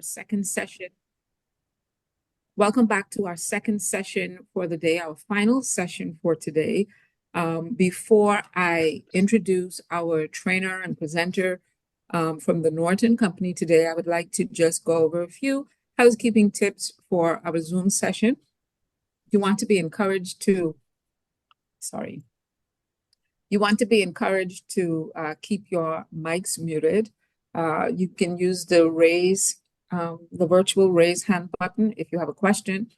second session. Welcome back to our second session for the day, our final session for today. Before I introduce our trainer and presenter from the Norton company today, I would like to just go over a few housekeeping tips for our Zoom session. You want to be encouraged to, keep your mics muted. You can use the virtual raise hand button. If you have a question,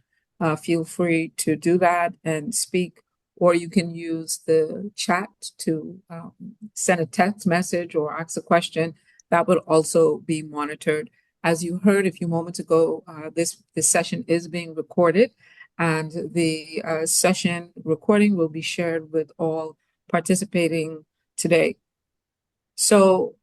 feel free to do that and speak, or you can use the chat to send a text message or ask a question. That would also be monitored. As you heard a few moments ago, this session is being recorded, and the session recording will be shared with all participating today. So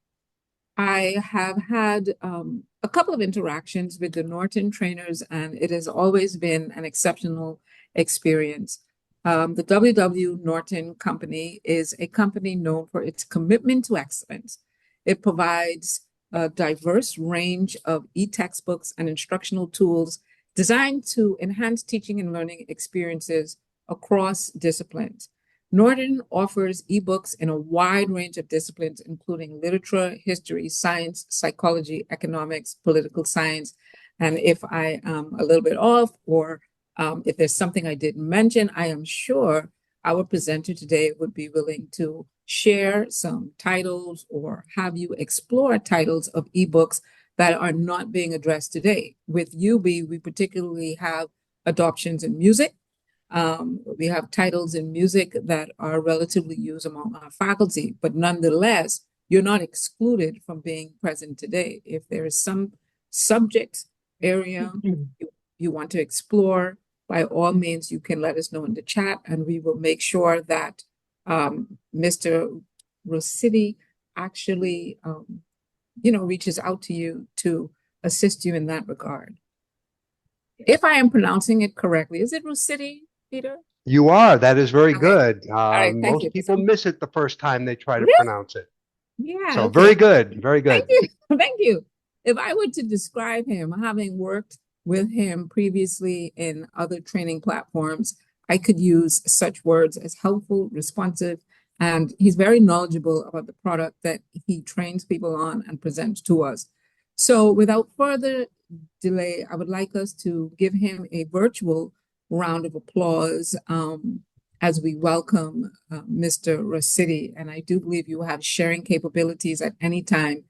I have had a couple of interactions with the Norton trainers, and it has always been an exceptional experience. The W.W. Norton Company is a company known for its commitment to excellence. It provides a diverse range of e-textbooks and instructional tools designed to enhance teaching and learning experiences across disciplines. Norton offers ebooks in a wide range of disciplines, including literature, history, science, psychology, economics, political science. And if I am a little bit off, or if there's something I didn't mention, I am sure our presenter today would be willing to share some titles or have you explore titles of ebooks that are not being addressed today. With UB, we particularly have adoptions in music. We have titles in music that are relatively used among our faculty, but nonetheless, you're not excluded from being present today. If there is some subject area you want to explore, by all means, you can let us know in the chat, and we will make sure that Mr. Rossetti actually, reaches out to you to assist you in that regard. If I am pronouncing it correctly, is it Rossetti, Peter? You are. That is very Okay. good. All right, thank you. Most people miss it the first time they try to Really? pronounce it. Yeah. So okay. very good. Very good. Thank you. Thank you. If I were to describe him, having worked with him previously in other training platforms, I could use such words as helpful, responsive, and he's very knowledgeable about the product that he trains people on and presents to us. So without further delay, I would like us to give him a virtual round of applause as we welcome Mr. Rossetti. And I do believe you have sharing capabilities at any time.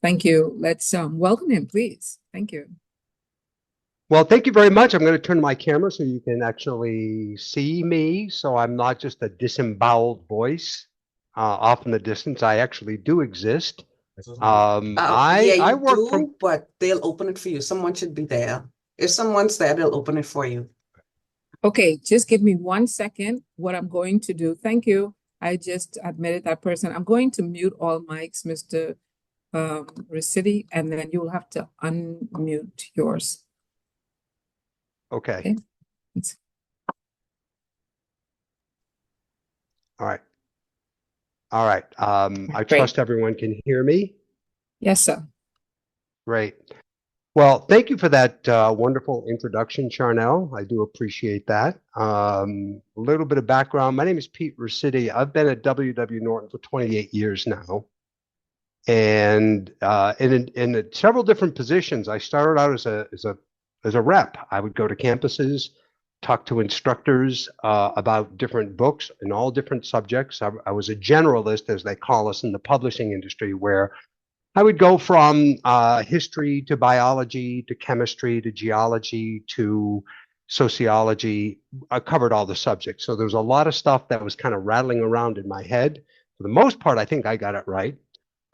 Thank you. Let's welcome him, please. Thank you. Well, thank you very much. I'm going to turn my camera so you can actually see me, so I'm not just a disemboweled voice off in the distance. I actually do exist. I work but they'll open it for you. Someone should be there. If someone's there, they'll open it for you. Okay, just give me 1 second. What I'm going to do, thank you. I just admitted that person. I'm going to mute all mics, Mr. Rossetti, and then you'll have to unmute yours. Okay. All right. All right. I trust everyone can hear me. Yes, sir. Great. Well, thank you for that wonderful introduction, Charnel. I do appreciate that. A little bit of background. My name is Pete Rossetti. I've been at W.W. Norton for 28 years now. And in several different positions. I started out as a rep. I would go to campuses, talk to instructors about different books in all different subjects. I was a generalist, as they call us in the publishing industry, where I would go from history to biology to chemistry to geology to sociology. I covered all the subjects. So there was a lot of stuff that was kind of rattling around in my head. For the most part, I think I got it right.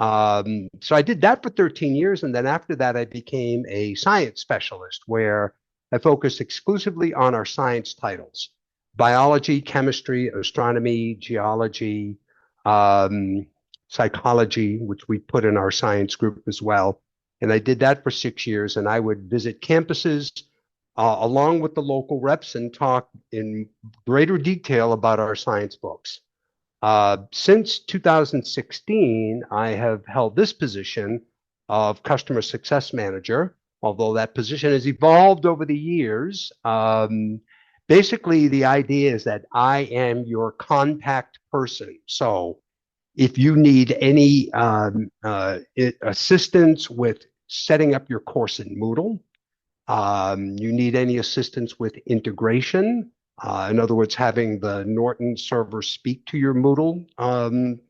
So I did that for 13 years. And then after that, I became a science specialist where I focused exclusively on our science titles: biology, chemistry, astronomy, geology, psychology, which we put in our science group as well. And I did that for 6 years. And I would visit campuses along with the local reps and talk in greater detail about our science books. Since 2016, I have held this position of customer success manager although that position has evolved over the years. Basically, the idea is that I am your contact person. So if you need any assistance with setting up your course in Moodle, you need any assistance with integration, in other words, having the Norton server speak to your Moodle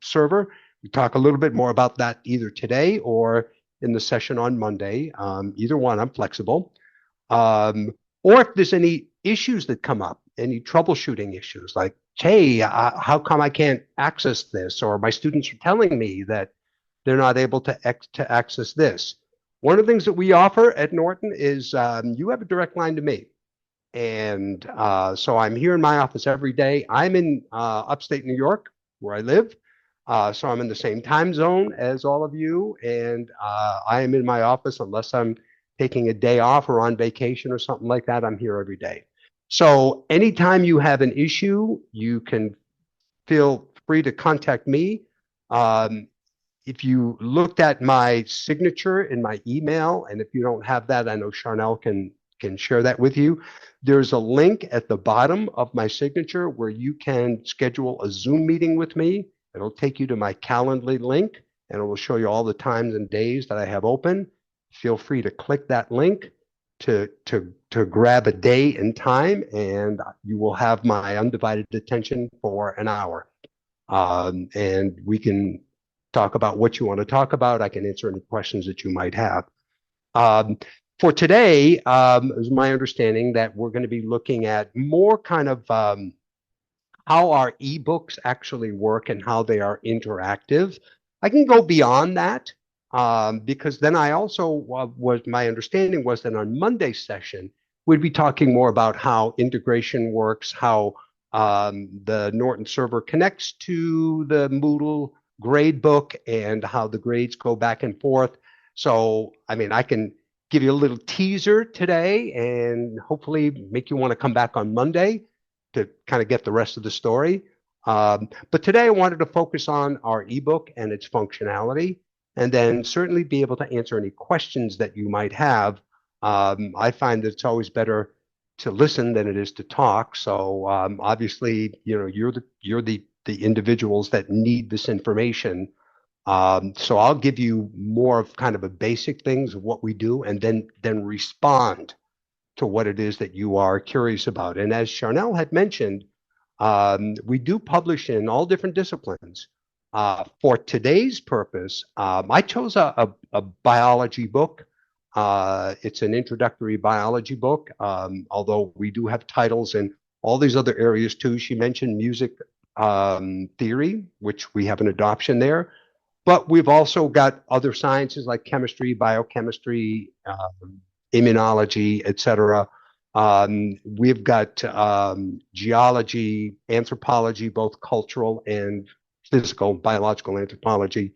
server. We talk a little bit more about that either today or in the session on Monday. Either one, I'm flexible. Or if there's any issues that come up, any troubleshooting issues, like, hey, how come I can't access this? Or my students are telling me that they're not able to access this. One of the things that we offer at Norton is you have a direct line to me. And so I'm here in my office every day. I'm in upstate New York, where I live. So I'm in the same time zone as all of you. And I am in my office unless I'm taking a day off or on vacation or something like that. I'm here every day. So anytime you have an issue, you can feel free to contact me. If you looked at my signature in my email, and if you don't have that, I know Charnel can share that with you. There's a link at the bottom of my signature where you can schedule a Zoom meeting with me. It'll take you to my Calendly link, and it will show you all the times and days that I have open. Feel free to click that link to grab a day and time, and you will have my undivided attention for an hour. And we can talk about what you want to talk about. I can answer any questions that you might have. For today, is my understanding that we're going to be looking at more kind of how our ebooks actually work and how they are interactive. I can go beyond that because then I also was my understanding was that on Monday's session, we'd be talking more about how integration works, how the Norton server connects to the Moodle gradebook and how the grades go back and forth. So, I mean, I can give you a little teaser today and hopefully make you want to come back on Monday to kind of get the rest of the story. But today I wanted to focus on our ebook and its functionality, and then certainly be able to answer any questions that you might have. I find that it's always better to listen than it is to talk. So obviously, you know, you're the individuals that need this information. So I'll give you more of kind of a basic things of what we do, and then respond to what it is that you are curious about. And as Charnel had mentioned, we do publish in all different disciplines. For today's purpose, I chose a biology book. It's an introductory biology book, although we do have titles in all these other areas too. She mentioned music theory, which we have an adoption there. But we've also got other sciences like chemistry, biochemistry, immunology, etc. We've got geology, anthropology, both cultural and physical, biological anthropology,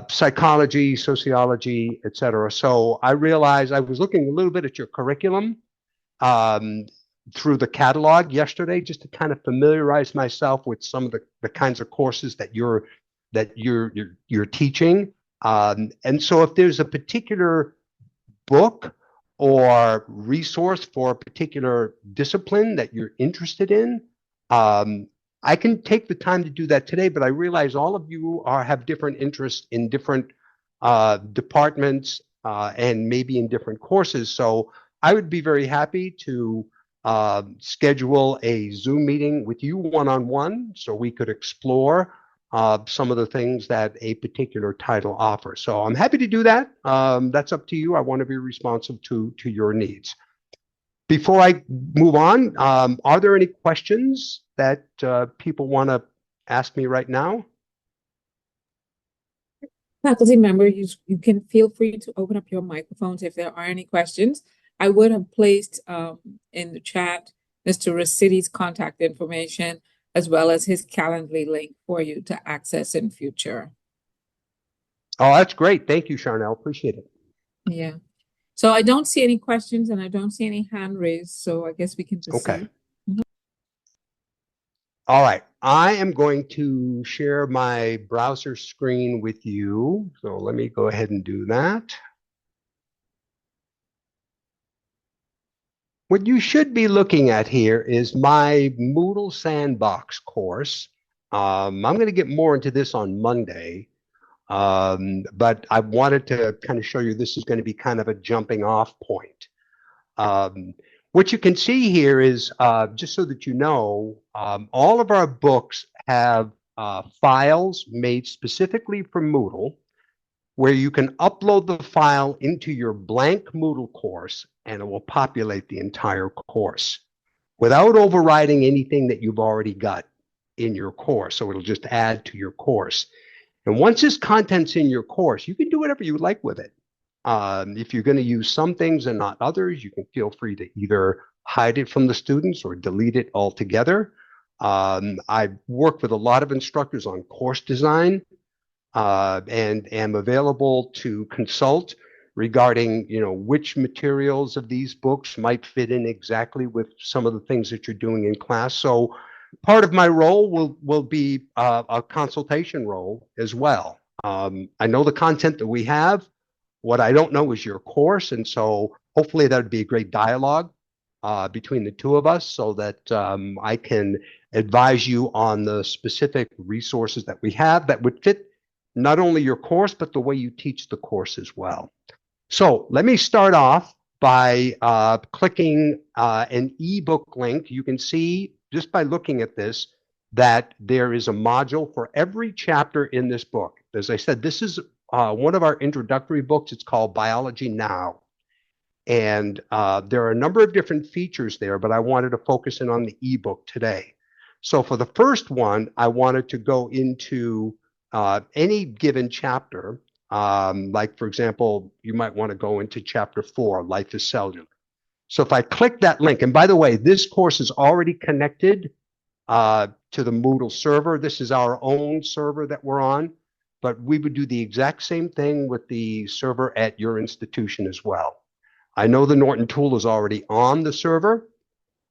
psychology, sociology, etc. So I realized I was looking a little bit at your curriculum through the catalog yesterday, just to kind of familiarize myself with some of the kinds of courses that you're teaching. And so if there's a particular book or resource for a particular discipline that you're interested in, I can take the time to do that today, but I realize all of you have different interests in different departments and maybe in different courses. So I would be very happy to schedule a Zoom meeting with you one-on-one so we could explore some of the things that a particular title offers. So I'm happy to do that. That's up to you. I want to be responsive to your needs. Before I move on, are there any questions that people want to ask me right now? Faculty member, you can feel free to open up your microphones if there are any questions. I would have placed in the chat Mr. Rasidi's contact information as well as his Calendly link for you to access in future. Oh, that's great. Thank you, Charnel. Appreciate it. Yeah. So I don't see any questions and I don't see any hand raised, so I guess we can proceed. Okay. All right. I am going to share my browser screen with you. So let me go ahead and do that. What you should be looking at here is my Moodle Sandbox course. I'm going to get more into this on Monday, but I wanted to kind of show you this is going to be kind of a jumping off point. What you can see here is, just so that you know, all of our books have files made specifically for Moodle, where you can upload the file into your blank Moodle course and it will populate the entire course without overriding anything that you've already got in your course. So it'll just add to your course. And once this content's in your course, you can do whatever you like with it. If you're going to use some things and not others, you can feel free to either hide it from the students or delete it altogether. I've worked with a lot of instructors on course design, and am available to consult regarding, which materials of these books might fit in exactly with some of the things that you're doing in class. So part of my role will be a consultation role as well. I know the content that we have. What I don't know is your course, and so hopefully that would be a great dialogue between the two of us, so that I can advise you on the specific resources that we have that would fit not only your course, but the way you teach the course as well. So let me start off by clicking an ebook link. You can see just by looking at this that there is a module for every chapter in this book. As I said, this is one of our introductory books. It's called Biology Now. And there are a number of different features there, but I wanted to focus in on the ebook today. So for the first one, I wanted to go into any given chapter. Like, for example, you might want to go into chapter 4, Life is Cellular. So if I click that link, and by the way, this course is already connected to the Moodle server. This is our own server that we're on, but we would do the exact same thing with the server at your institution as well. I know the Norton tool is already on the server,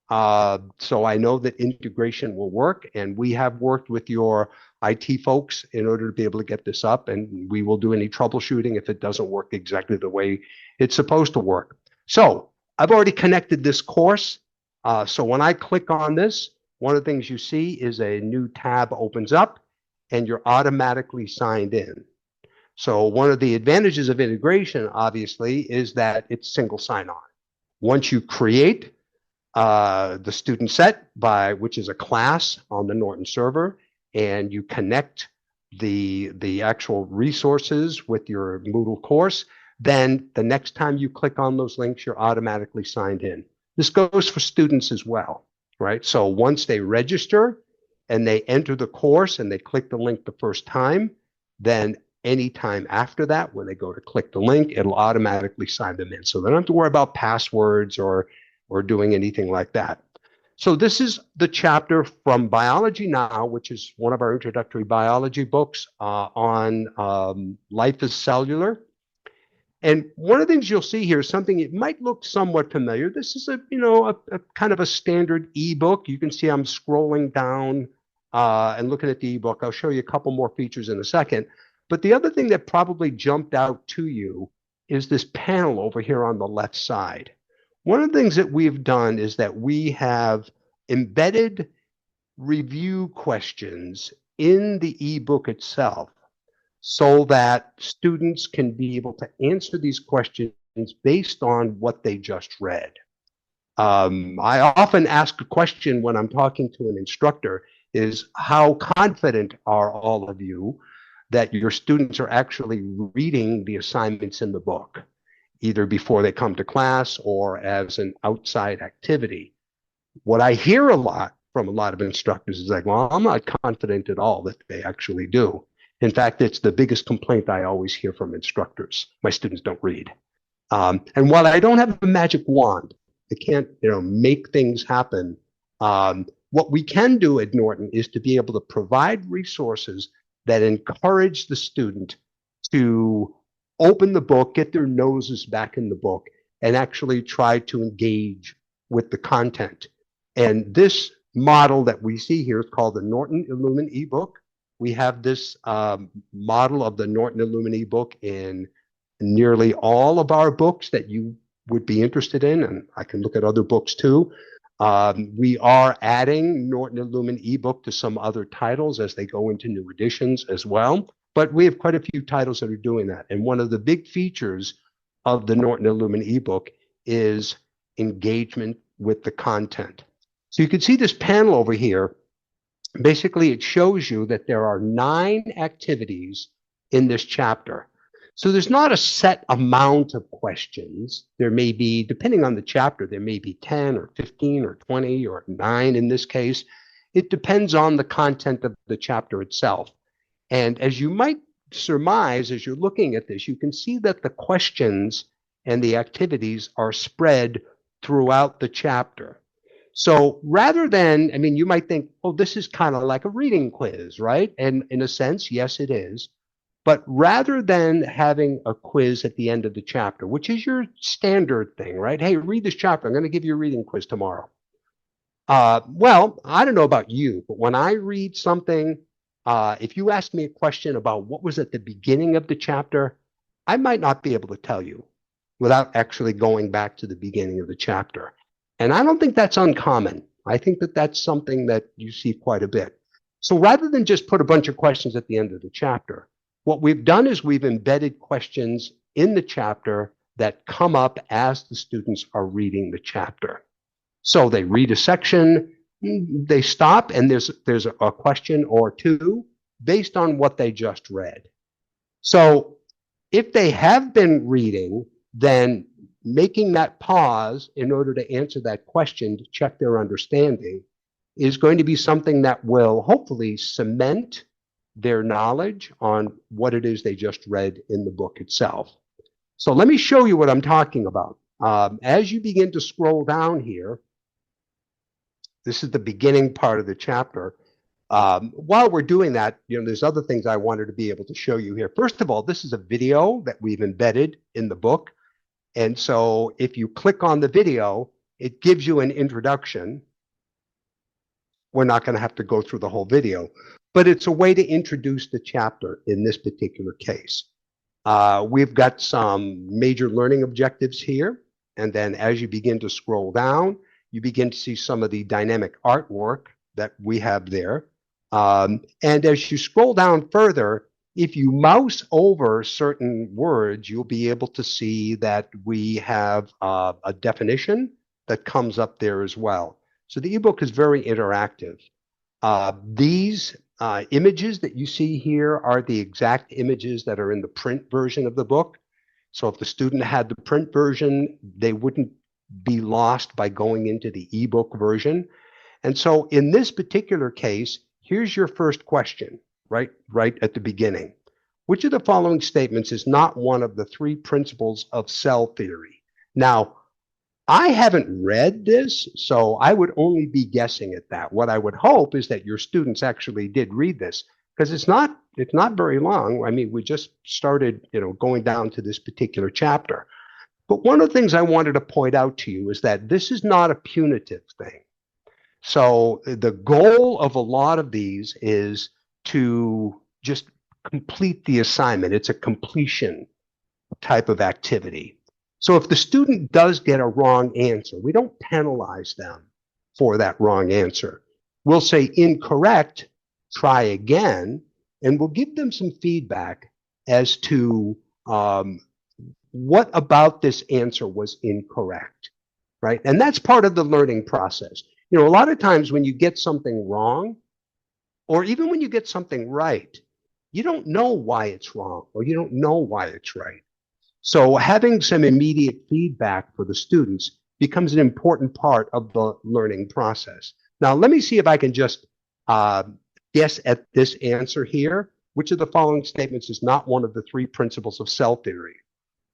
so I know that integration will work, and we have worked with your IT folks in order to be able to get this up, and we will do any troubleshooting if it doesn't work exactly the way it's supposed to work. So I've already connected this course. So when I click on this, one of the things you see is a new tab opens up, and you're automatically signed in. So one of the advantages of integration, obviously, is that it's single sign-on. Once you create the student set, which is a class on the Norton server, and you connect the actual resources with your Moodle course, then the next time you click on those links, you're automatically signed in. This goes for students as well, right? So once they register and they enter the course and they click the link the first time, then anytime after that, when they go to click the link, it'll automatically sign them in. So they don't have to worry about passwords or doing anything like that. So this is the chapter from Biology Now, which is one of our introductory biology books on life is cellular. And one of the things you'll see here is something that might look somewhat familiar. This is a kind of a standard ebook. You can see I'm scrolling down and looking at the ebook. I'll show you a couple more features in a second. But the other thing that probably jumped out to you is this panel over here on the left side. One of the things that we've done is that we have embedded review questions in the ebook itself so that students can be able to answer these questions based on what they just read. I often ask a question when I'm talking to an instructor is, how confident are all of you that your students are actually reading the assignments in the book, either before they come to class or as an outside activity? What I hear a lot from a lot of instructors is like, well, I'm not confident at all that they actually do. In fact, it's the biggest complaint I always hear from instructors. My students don't read. And while I don't have a magic wand, I can't, make things happen. What we can do at Norton is to be able to provide resources that encourage the student to open the book, get their noses back in the book, and actually try to engage with the content. And this model that we see here is called the Norton Illumin ebook. We have this model of the Norton Illumin ebook in nearly all of our books that you would be interested in, and I can look at other books too. We are adding Norton and Lumen ebook to some other titles as they go into new editions as well. But we have quite a few titles that are doing that. And one of the big features of the Norton and Lumen ebook is engagement with the content. So you can see this panel over here. Basically, it shows you that there are 9 activities in this chapter. So there's not a set amount of questions. There may be, depending on the chapter, there may be 10 or 15 or 20 or 9 in this case. It depends on the content of the chapter itself. And as you might surmise, as you're looking at this, you can see that the questions and the activities are spread throughout the chapter. So rather than, I mean, you might think, oh, this is kind of like a reading quiz, right? And in a sense, yes, it is. But rather than having a quiz at the end of the chapter, which is your standard thing, right? Hey, read this chapter. I'm going to give you a reading quiz tomorrow. Well, I don't know about you, but when I read something, if you ask me a question about what was at the beginning of the chapter, I might not be able to tell you without actually going back to the beginning of the chapter. And I don't think that's uncommon. I think that that's something that you see quite a bit. So rather than just put a bunch of questions at the end of the chapter, what we've done is we've embedded questions in the chapter that come up as the students are reading the chapter. So they read a section, they stop, and there's a question or two based on what they just read. So if they have been reading, then making that pause in order to answer that question to check their understanding is going to be something that will hopefully cement their knowledge on what it is they just read in the book itself. So let me show you what I'm talking about. As you begin to scroll down here, this is the beginning part of the chapter. While we're doing that, there's other things I wanted to be able to show you here. First of all, this is a video that we've embedded in the book. And so if you click on the video, it gives you an introduction. We're not going to have to go through the whole video, but it's a way to introduce the chapter in this particular case. We've got some major learning objectives here. And then as you begin to scroll down, you begin to see some of the dynamic artwork that we have there. And as you scroll down further, if you mouse over certain words, you'll be able to see that we have a definition that comes up there as well. So the ebook is very interactive. These images that you see here are the exact images that are in the print version of the book. So if the student had the print version, they wouldn't be lost by going into the ebook version. And so in this particular case, here's your first question. Right at the beginning. Which of the following statements is not one of the 3 principles of cell theory? Now, I haven't read this, so I would only be guessing at that. What I would hope is that your students actually did read this, because it's not very long. I mean, we just started, going down to this particular chapter. But one of the things I wanted to point out to you is that this is not a punitive thing. So the goal of a lot of these is to just complete the assignment. It's a completion type of activity. So if the student does get a wrong answer, we don't penalize them for that wrong answer. We'll say incorrect, try again, and we'll give them some feedback as to what about this answer was incorrect, right? And that's part of the learning process. A lot of times when you get something wrong, or even when you get something right, you don't know why it's wrong, or you don't know why it's right. So having some immediate feedback for the students becomes an important part of the learning process. Now, let me see if I can just guess at this answer here. Which of the following statements is not one of the 3 principles of cell theory?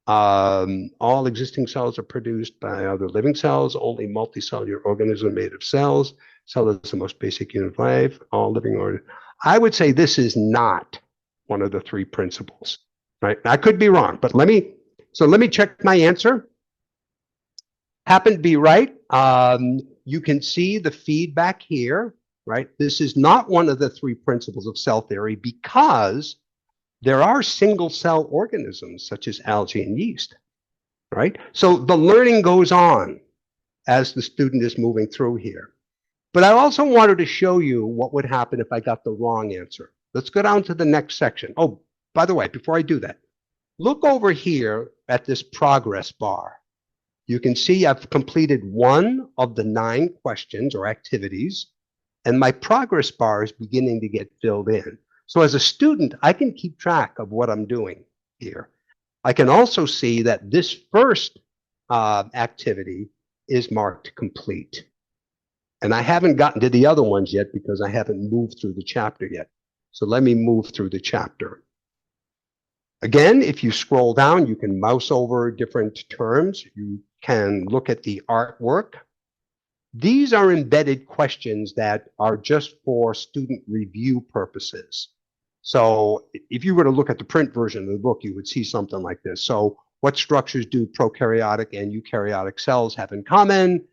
All existing cells are produced by other living cells. Only multicellular organisms are made of cells. Cell is the most basic unit of life. All living organisms. I would say this is not one of the 3 principles, right? I could be wrong, but let me check my answer. Happened to be right. You can see the feedback here, right? This is not one of the 3 principles of cell theory because there are single cell organisms such as algae and yeast, right? So the learning goes on as the student is moving through here. But I also wanted to show you what would happen if I got the wrong answer. Let's go down to the next section. Oh, by the way, before I do that, look over here at this progress bar. You can see I've completed one of the 9 questions or activities, and my progress bar is beginning to get filled in. So as a student, I can keep track of what I'm doing here. I can also see that this first activity is marked complete. And I haven't gotten to the other ones yet because I haven't moved through the chapter yet. So let me move through the chapter. Again, if you scroll down, you can mouse over different terms. You can look at the artwork. These are embedded questions that are just for student review purposes. So if you were to look at the print version of the book, you would see something like this. So what structures do prokaryotic and eukaryotic cells have in common?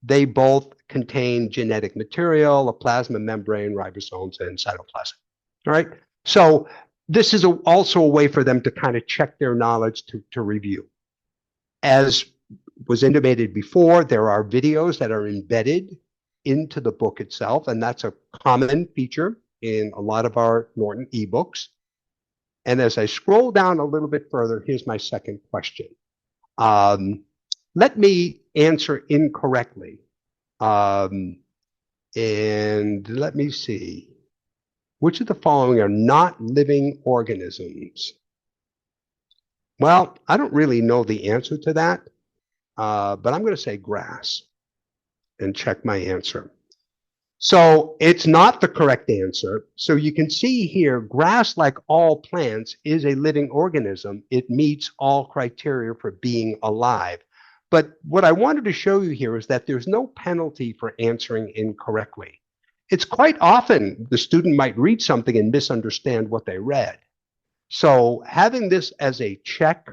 They both contain genetic material, a plasma membrane, ribosomes, and cytoplasm. All right. So this is also a way for them to kind of check their knowledge to review. As was intimated before, there are videos that are embedded into the book itself, and that's a common feature in a lot of our Norton ebooks. And as I scroll down a little bit further, here's my second question. Let me answer incorrectly. And let me see. Which of the following are not living organisms? Well, I don't really know the answer to that, but I'm going to say grass and check my answer. So it's not the correct answer. So you can see here, grass, like all plants, is a living organism. It meets all criteria for being alive. But what I wanted to show you here is that there's no penalty for answering incorrectly. It's quite often the student might read something and misunderstand what they read. So having this as a check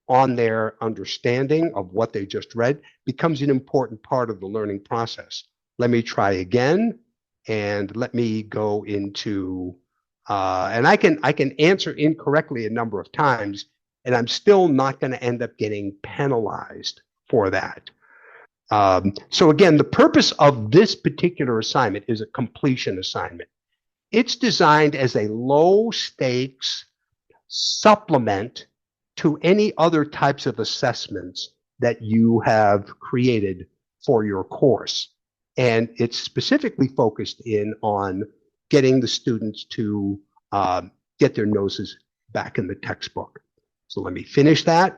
on their understanding of what they just read becomes an important part of the learning process. Let me try again, and let me go into, and I can answer incorrectly a number of times, and I'm still not going to end up getting penalized for that. So again, the purpose of this particular assignment is a completion assignment. It's designed as a low stakes supplement to any other types of assessments that you have created for your course. And it's specifically focused in on getting the students to get their noses back in the textbook. So let me finish that.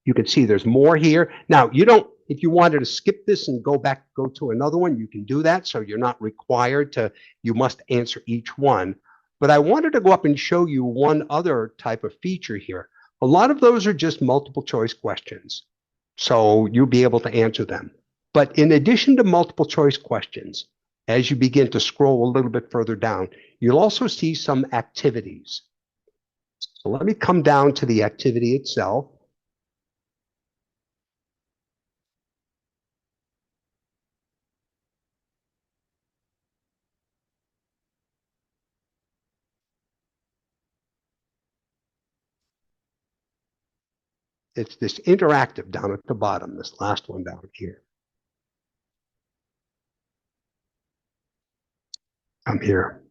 You can see there's more here. Now, you don't, if you wanted to skip this and go to another one, you can do that. So you're not required to, you must answer each one. But I wanted to go up and show you one other type of feature here. A lot of those are just multiple choice questions. So you'll be able to answer them. But in addition to multiple choice questions, as you begin to scroll a little bit further down, you'll also see some activities. So let me come down to the activity itself. It's this interactive down at the bottom, this last one down here. I'm here.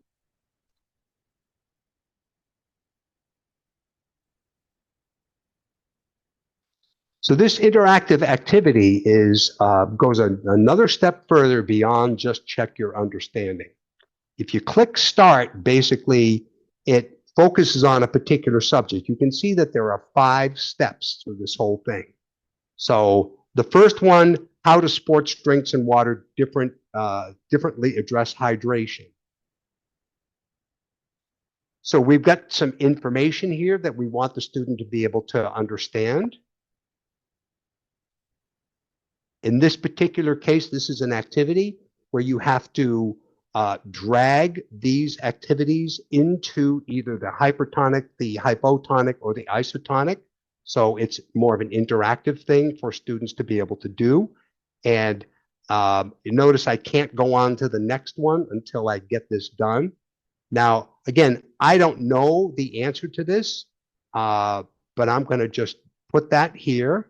So this interactive activity is goes another step further beyond just check your understanding. If you click start, basically it focuses on a particular subject. You can see that there are 5 steps through this whole thing. So the first one, how do sports drinks and water differently address hydration? So we've got some information here that we want the student to be able to understand. In this particular case, this is an activity where you have to drag these activities into either the hypertonic, the hypotonic, or the isotonic. So it's more of an interactive thing for students to be able to do. And you notice I can't go on to the next one until I get this done. Now, again, I don't know the answer to this, but I'm going to just put that here,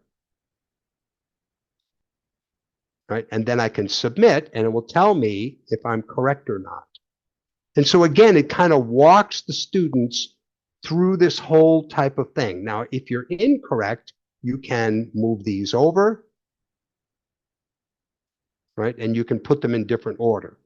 right? And then I can submit, and it will tell me if I'm correct or not. And so again, it kind of walks the students through this whole type of thing. Now, if you're incorrect, you can move these over, right? And you can put them in different order.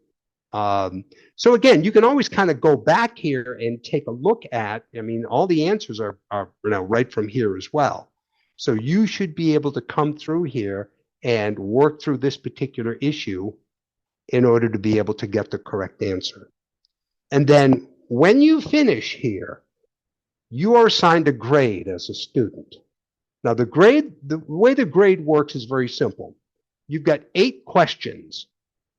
So again, you can always kind of go back here and take a look at, I mean, all the answers are right from here as well. So you should be able to come through here and work through this particular issue in order to be able to get the correct answer. And then when you finish here, you are assigned a grade as a student. Now the way the grade works is very simple. You've got 8 questions,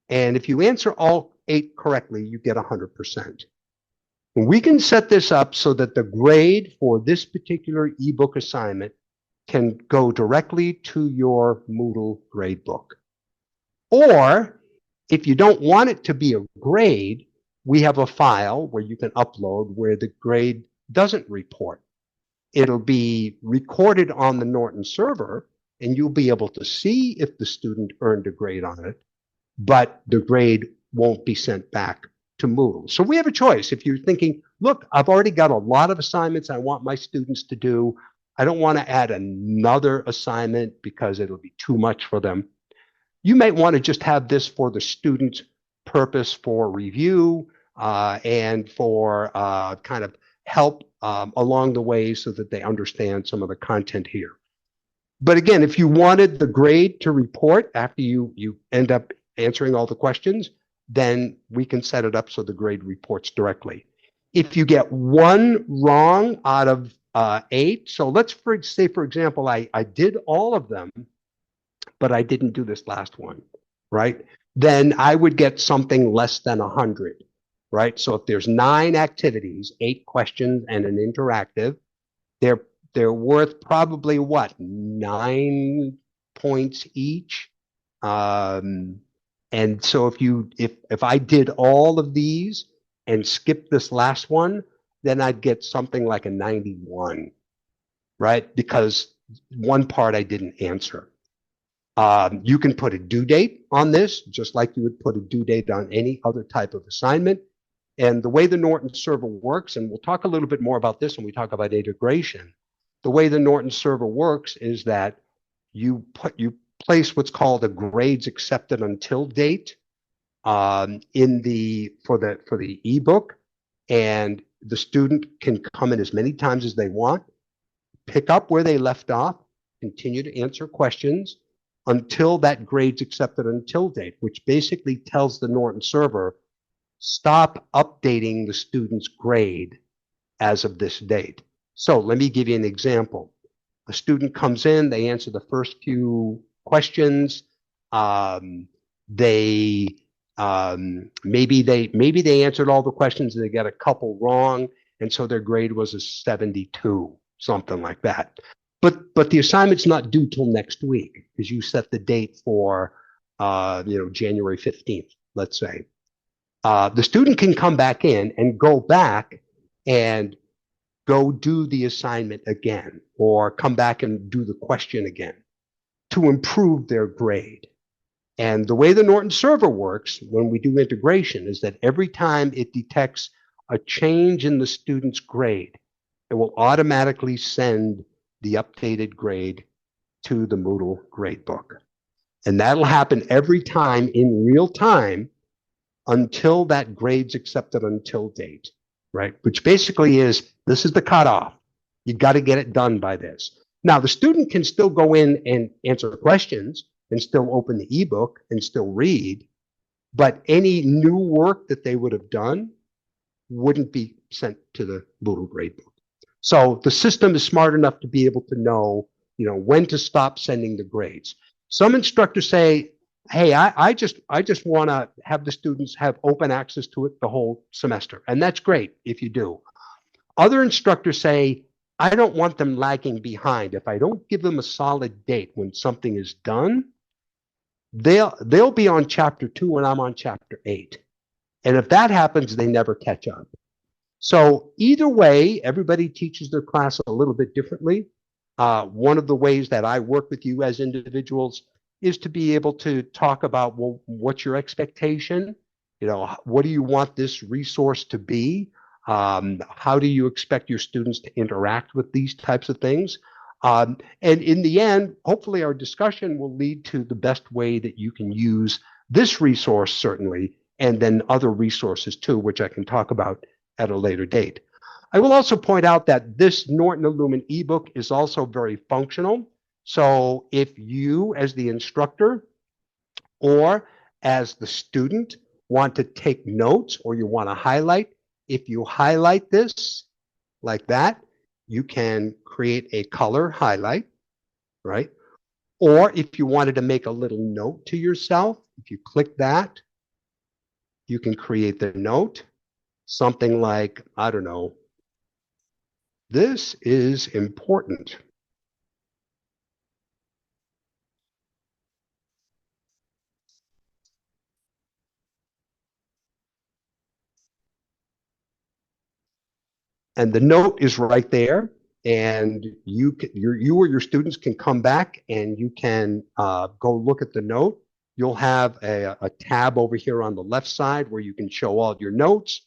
and if you answer all 8 correctly, you get 100%. And we can set this up so that the grade for this particular ebook assignment can go directly to your Moodle gradebook. Or if you don't want it to be a grade, we have a file where you can upload where the grade doesn't report. It'll be recorded on the Norton server, and you'll be able to see if the student earned a grade on it, but the grade won't be sent back to Moodle. So we have a choice. If you're thinking, look, I've already got a lot of assignments I want my students to do. I don't want to add another assignment because it'll be too much for them. You might want to just have this for the student's purpose for review and for kind of help along the way so that they understand some of the content here. But again, if you wanted the grade to report after you end up answering all the questions, then we can set it up so the grade reports directly. If you get 1 wrong out of 8, so let's say, for example, I did all of them, but I didn't do this last one, right? Then I would get something less than 100, right? So if there's 9 activities, 8 questions, and an interactive, they're worth probably what, 9 points each. And so if I did all of these and skipped this last one, then I'd get something like a 91, right? Because one part I didn't answer. You can put a due date on this, just like you would put a due date on any other type of assignment. And the way the Norton server works, and we'll talk a little bit more about this when we talk about integration, the way the Norton server works is that you place what's called a grades accepted until date for the ebook, and the student can come in as many times as they want, pick up where they left off, continue to answer questions until that grades accepted until date, which basically tells the Norton server, stop updating the student's grade as of this date. So let me give you an example. A student comes in, they answer the first few questions. Maybe they answered all the questions and they got a couple wrong, and so their grade was a 72, something like that. But the assignment's not due till next week because you set the date for January 15th, let's say. The student can come back in and go back and go do the assignment again, or come back and do the question again to improve their grade. And the way the Norton server works when we do integration is that every time it detects a change in the student's grade, it will automatically send the updated grade to the Moodle gradebook. And that'll happen every time in real time until that grade's accepted until date, right? Which basically is, this is the cutoff. You've got to get it done by this. Now, the student can still go in and answer questions and still open the ebook and still read, but any new work that they would have done wouldn't be sent to the Moodle gradebook. So the system is smart enough to be able to know, when to stop sending the grades. Some instructors say, hey, I just want to have the students have open access to it the whole semester. And that's great if you do. Other instructors say, I don't want them lagging behind. If I don't give them a solid date when something is done, they'll be on chapter 2 and I'm on chapter 8. And if that happens, they never catch up. So either way, everybody teaches their class a little bit differently. One of the ways that I work with you as individuals is to be able to talk about, well, what's your expectation? You know, what do you want this resource to be? How do you expect your students to interact with these types of things? And in the end, hopefully our discussion will lead to the best way that you can use this resource, certainly, and then other resources too, which I can talk about at a later date. I will also point out that this Norton Illumine ebook is also very functional. So if you, as the instructor or as the student, want to take notes or you want to highlight, if you highlight this like that, you can create a color highlight, right? Or if you wanted to make a little note to yourself, if you click that, you can create the note, something like, I don't know, this is important. And the note is right there. And you or your students can come back and you can go look at the note. You'll have a tab over here on the left side where you can show all your notes.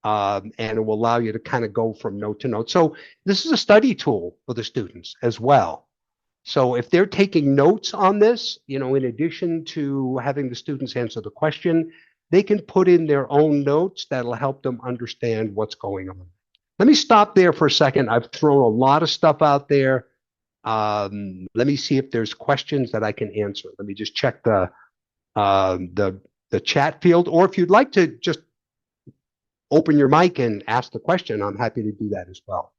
And it will allow you to kind of go from note to note. So this is a study tool for the students as well. So if they're taking notes on this, you know, in addition to having the students answer the question, they can put in their own notes that'll help them understand what's going on. Let me stop there for a second. I've thrown a lot of stuff out there. Let me see if there's questions that I can answer. Let me just check the chat field, or if you'd like to just open your mic and ask the question, I'm happy to do that as well.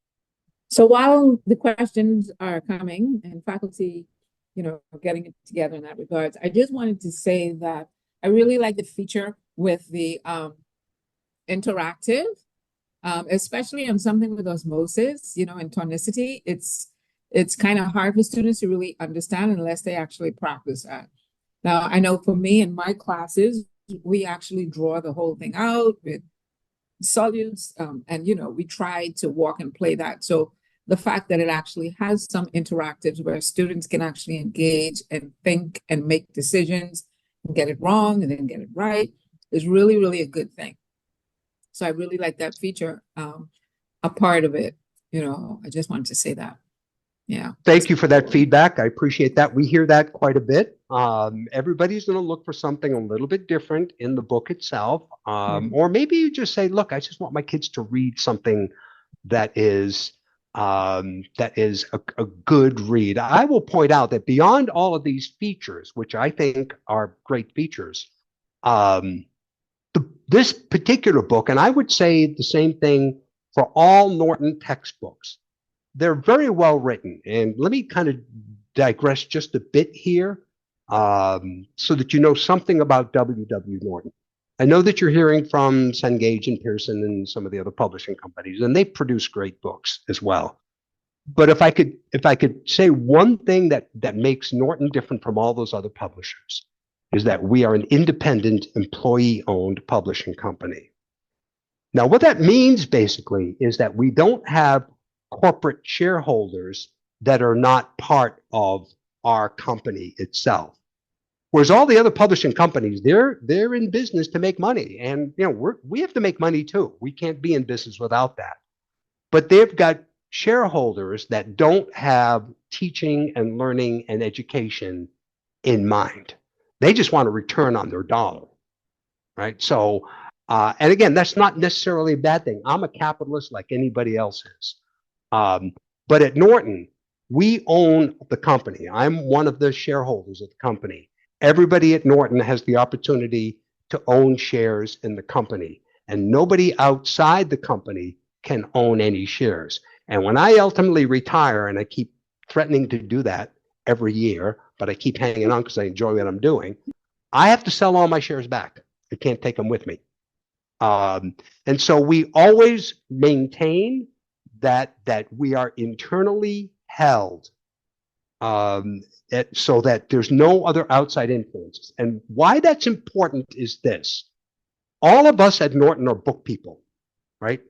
So while the questions are coming and faculty, you know, getting it together in that regards, I just wanted to say that I really like the feature with the interactive, especially on something with osmosis, you know, and tonicity. It's kind of hard for students to really understand unless they actually practice that. Now, I know for me in my classes, we actually draw the whole thing out with solutes, and, you know, we try to walk and play that. So the fact that it actually has some interactives where students can actually engage and think and make decisions and get it wrong and then get it right is really, really a good thing. So I really like that feature, a part of it. You know, I just wanted to say that. Yeah. Thank you for that feedback. I appreciate that. We hear that quite a bit. Everybody's going to look for something a little bit different in the book itself. Or maybe you just say, look, I just want my kids to read something that is a good read. I will point out that beyond all of these features, which I think are great features, this particular book, and I would say the same thing for all Norton textbooks, they're very well written. And let me kind of digress just a bit here so that you know something about W.W. Norton. I know that you're hearing from Cengage and Pearson and some of the other publishing companies, and they produce great books as well. But if I could say one thing that makes Norton different from all those other publishers is that we are an independent, employee-owned publishing company. Now, what that means basically is that we don't have corporate shareholders that are not part of our company itself. Whereas all the other publishing companies, they're in business to make money, and you know we have to make money too. We can't be in business without that. But they've got shareholders that don't have teaching and learning and education in mind. They just want a return on their dollar, right? So, and again, that's not necessarily a bad thing. I'm a capitalist like anybody else is. But at Norton, we own the company. I'm one of the shareholders of the company. Everybody at Norton has the opportunity to own shares in the company, and nobody outside the company can own any shares. And when I ultimately retire, and I keep threatening to do that every year, but I keep hanging on because I enjoy what I'm doing, I have to sell all my shares back. I can't take them with me. And so we always maintain that we are internally held, so that there's no other outside influences. And why that's important is this. All of us at Norton are book people, right?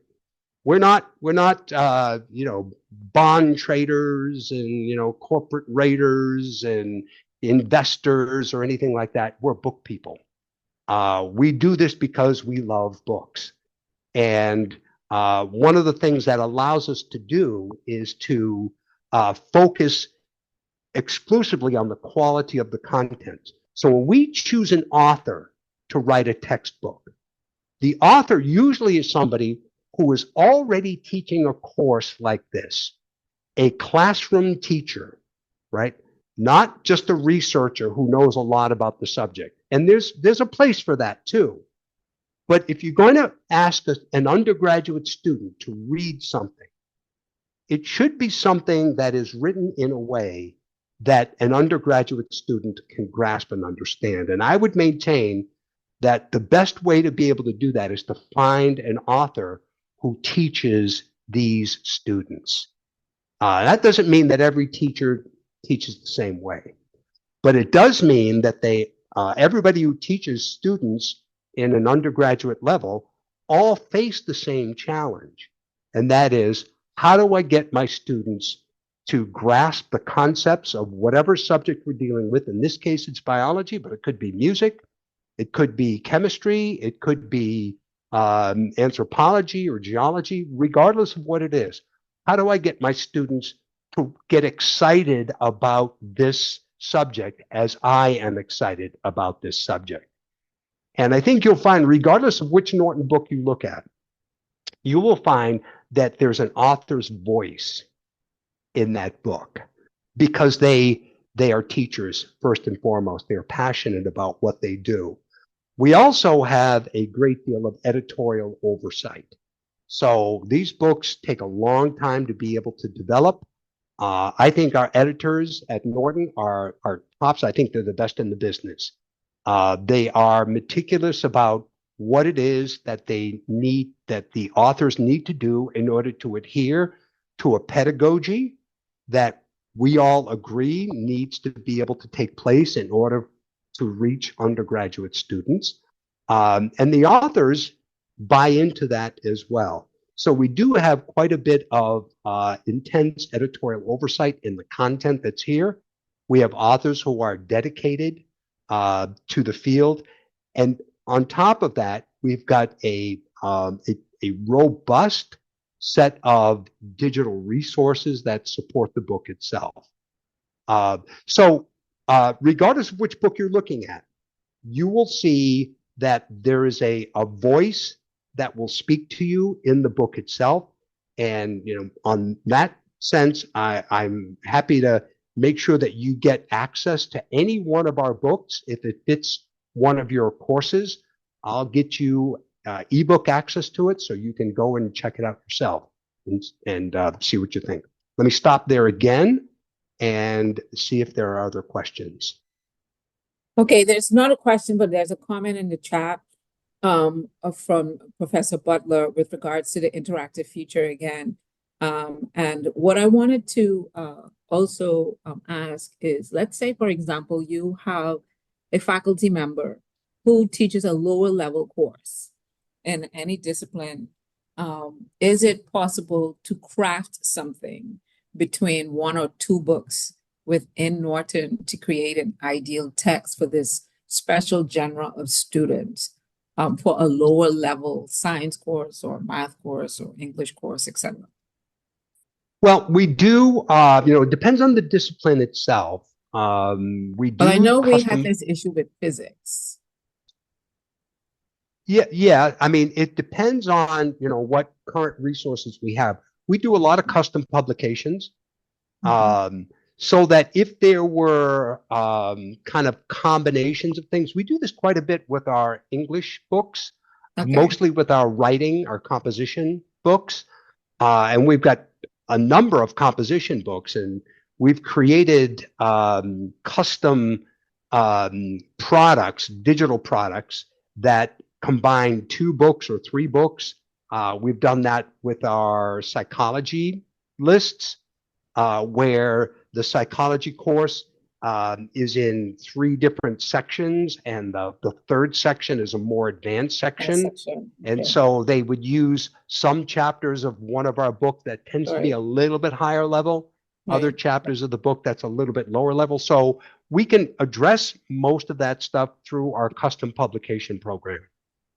we're not bond traders and corporate raiders and investors or anything like that. We're book people. We do this because we love books. And one of the things that allows us to do is to focus exclusively on the quality of the content. So when we choose an author to write a textbook, the author usually is somebody who is already teaching a course like this, a classroom teacher, right? Not just a researcher who knows a lot about the subject. And there's a place for that too. But if you're going to ask an undergraduate student to read something, it should be something that is written in a way that an undergraduate student can grasp and understand. And I would maintain that the best way to be able to do that is to find an author who teaches these students. That doesn't mean that every teacher teaches the same way, but it does mean that everybody who teaches students in an undergraduate level all face the same challenge. And that is, how do I get my students to grasp the concepts of whatever subject we're dealing with? In this case, it's biology, but it could be music, it could be chemistry, it could be anthropology or geology, regardless of what it is. How do I get my students to get excited about this subject as I am excited about this subject? And I think you'll find, regardless of which Norton book you look at, you will find that there's an author's voice in that book because they are teachers first and foremost. They're passionate about what they do. We also have a great deal of editorial oversight. So these books take a long time to be able to develop. I think our editors at Norton are tops. I think they're the best in the business. They are meticulous about what it is that they need, that the authors need to do in order to adhere to a pedagogy that we all agree needs to be able to take place in order to reach undergraduate students. And the authors buy into that as well. So we do have quite a bit of intense editorial oversight in the content that's here. We have authors who are dedicated to the field. And on top of that, we've got a robust set of digital resources that support the book itself. So regardless of which book you're looking at, you will see that there is a voice that will speak to you in the book itself. And on that sense, I'm happy to make sure that you get access to any one of our books. If it fits one of your courses, I'll get you ebook access to it so you can go and check it out yourself and see what you think. Let me stop there again and see if there are other questions. Okay, there's not a question, but there's a comment in the chat from Professor Butler with regards to the interactive feature again. And what I wanted to also ask is, let's say, for example, you have a faculty member who teaches a lower level course in any discipline. Is it possible to craft something between one or two books within Norton to create an ideal text for this special genre of students for a lower level science course or math course or English course, etc.? Well, we do, it depends on the discipline itself. We do. But I know we had this issue with physics. Yeah. I mean, it depends on, what current resources we have. We do a lot of custom publications. So that if there were kind of combinations of things, we do this quite a bit with our English books, mostly with our writing, our composition books. And we've got a number of composition books, and we've created custom products, digital products that combine 2 books or 3 books. We've done that with our psychology lists, where the psychology course is in 3 different sections, and the third section is a more advanced section. And Okay. so they would use some chapters of one of our book that tends to be a little bit higher level, other chapters of the book that's a little bit lower level. So we can address most of that stuff through our custom publication program.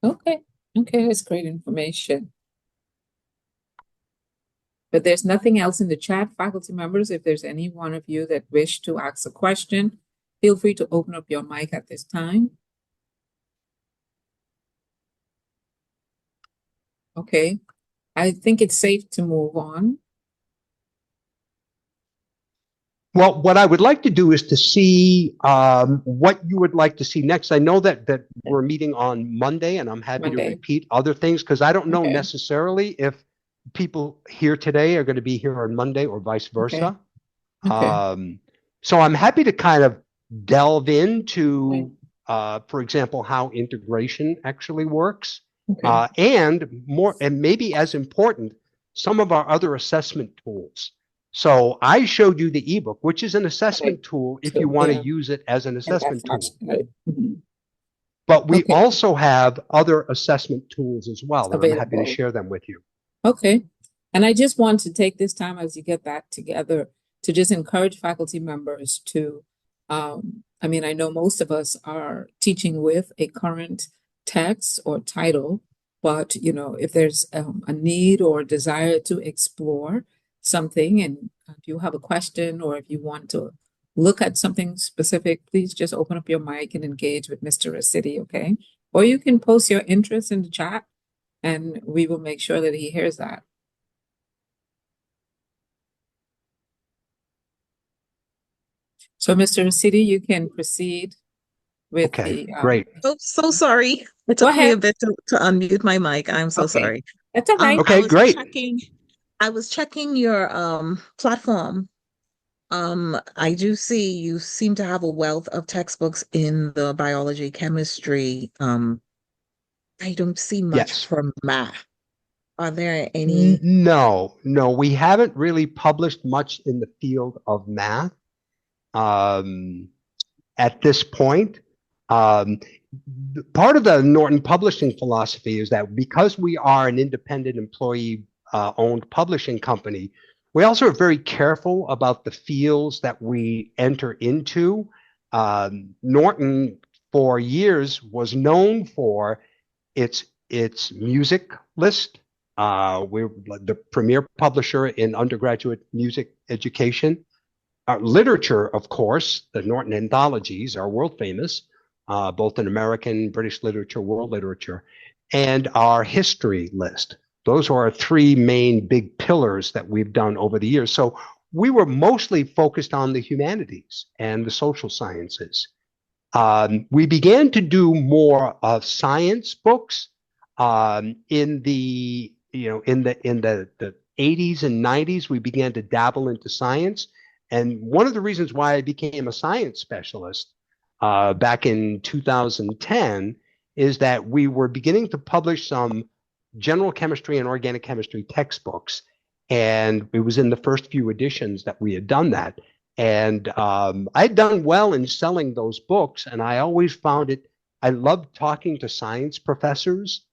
Okay. Okay, that's great information. But there's nothing else in the chat, faculty members. If there's any one of you that wish to ask a question, feel free to open up your mic at this time. Okay, I think it's safe to move on. Well, what I would like to do is to see what you would like to see next. I know that we're meeting on Monday, and I'm happy to repeat other things because I don't know necessarily if people here today are going to be here on Monday or vice versa. So I'm happy to kind of delve into, for example, how integration actually works, and maybe as important, some of our other assessment tools. So I showed you the ebook, which is an assessment tool if you want to use it as an assessment tool. But we also have other assessment tools as well, and I'm happy to share them with you. Okay. And I just want to take this time as you get that together to just encourage faculty members to, I mean, I know most of us are teaching with a current text or title, but, you know, if there's a need or desire to explore something, and if you have a question or if you want to look at something specific, please just open up your mic and engage with Mr. Rossetti, okay? Or you can post your interest in the chat and we will make sure that he hears that. So, Mr. Rossetti, you can proceed with the. Great. Oh, so sorry. It took me a bit to unmute my mic. I'm so sorry. That's okay. Okay, great. I was checking your platform. I do see you seem to have a wealth of textbooks in the biology, chemistry. I don't see much from math. Are there any? No, we haven't really published much in the field of math at this point. Part of the Norton publishing philosophy is that because we are an independent employee owned publishing company, we also are very careful about the fields that we enter into. Norton for years was known for its music list. We're the premier publisher in undergraduate music education. Literature, of course, the Norton anthologies are world famous, both in American, British literature, world literature, and our history list. Those are our 3 main big pillars that we've done over the years. So we were mostly focused on the humanities and the social sciences. We began to do more of science books in the 80s and 90s. We began to dabble into science. And one of the reasons why I became a science specialist back in 2010 is that we were beginning to publish some general chemistry and organic chemistry textbooks. And it was in the first few editions that we had done that. And I'd done well in selling those books. And I always found I loved talking to science professors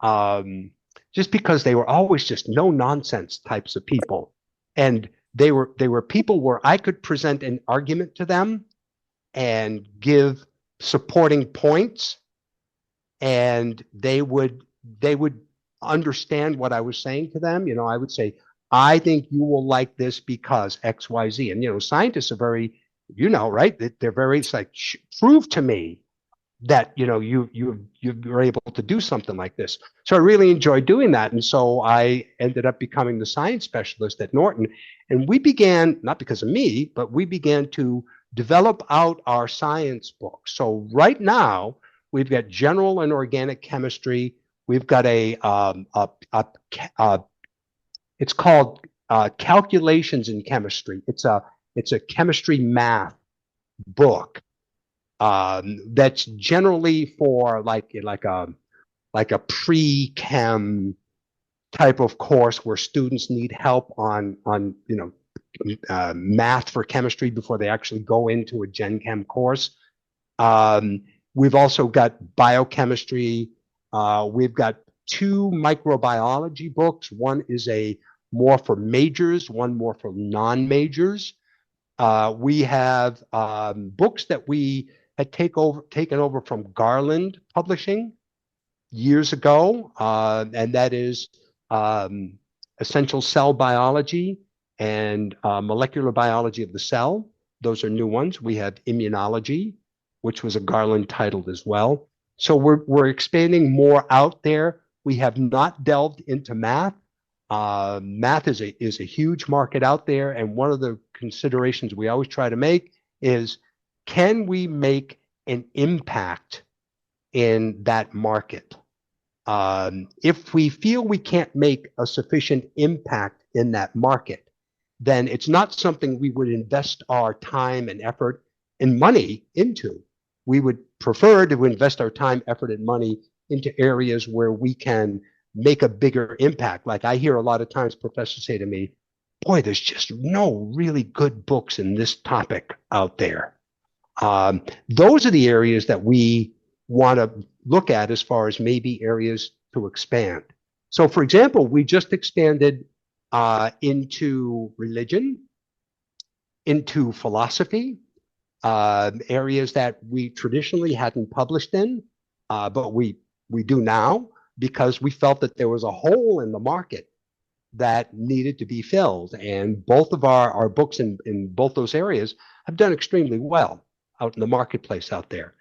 just because they were always just no nonsense types of people. And they were people where I could present an argument to them and give supporting points, and they would understand what I was saying to them. You know, I would say, I think you will like this because X, Y, Z. And, you know, scientists are very, you know, right? They're very, it's like, prove to me that, you know, you were able to do something like this. So I really enjoyed doing that. And so I ended up becoming the science specialist at Norton. And we began, not because of me, but we began to develop out our science books. So right now, we've got general and organic chemistry. We've got it's called Calculations in Chemistry. It's a chemistry math book that's generally for like a pre-chem type of course where students need help on math for chemistry before they actually go into a Gen Chem course. We've also got biochemistry. We've got 2 microbiology books. One is more for majors, one more for non-majors. We have books that we had taken over from Garland Publishing years ago, and that is Essential Cell Biology and Molecular Biology of the Cell. Those are new ones. We have Immunology, which was a Garland titled as well. So we're expanding more out there. We have not delved into math. Math is a huge market out there, and one of the considerations we always try to make is, can we make an impact in that market? If we feel we can't make a sufficient impact in that market, then it's not something we would invest our time and effort and money into. We would prefer to invest our time, effort, and money into areas where we can make a bigger impact. Like I hear a lot of times professors say to me, boy, there's just no really good books in this topic out there. Those are the areas that we want to look at as far as maybe areas to expand. So, for example, we just expanded into religion, into philosophy, areas that we traditionally hadn't published in, but we do now, because we felt that there was a hole in the market that needed to be filled. And both of our books in both those areas have done extremely well out in the marketplace out there.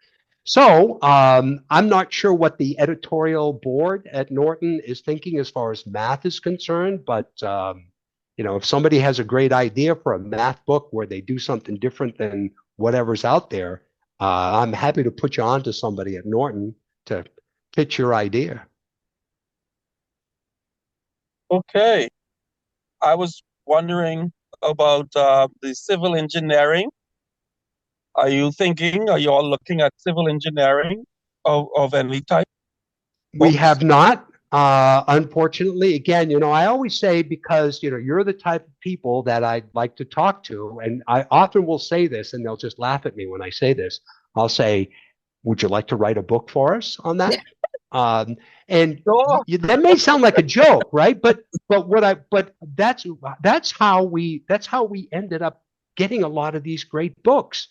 So I'm not sure what the editorial board at Norton is thinking as far as math is concerned, but if somebody has a great idea for a math book where they do something different than whatever's out there, I'm happy to put you on to somebody at Norton to pitch your idea. Okay. I was wondering about the civil engineering. Are you all looking at civil engineering of any type? We have not, unfortunately. Again, I always say, because, you're the type of people that I like to talk to, and I often will say this, and they'll just laugh at me when I say this. I'll say, would you like to write a book for us on that? And Sure. That may sound like a joke, right? But that's how we ended up getting a lot of these great books.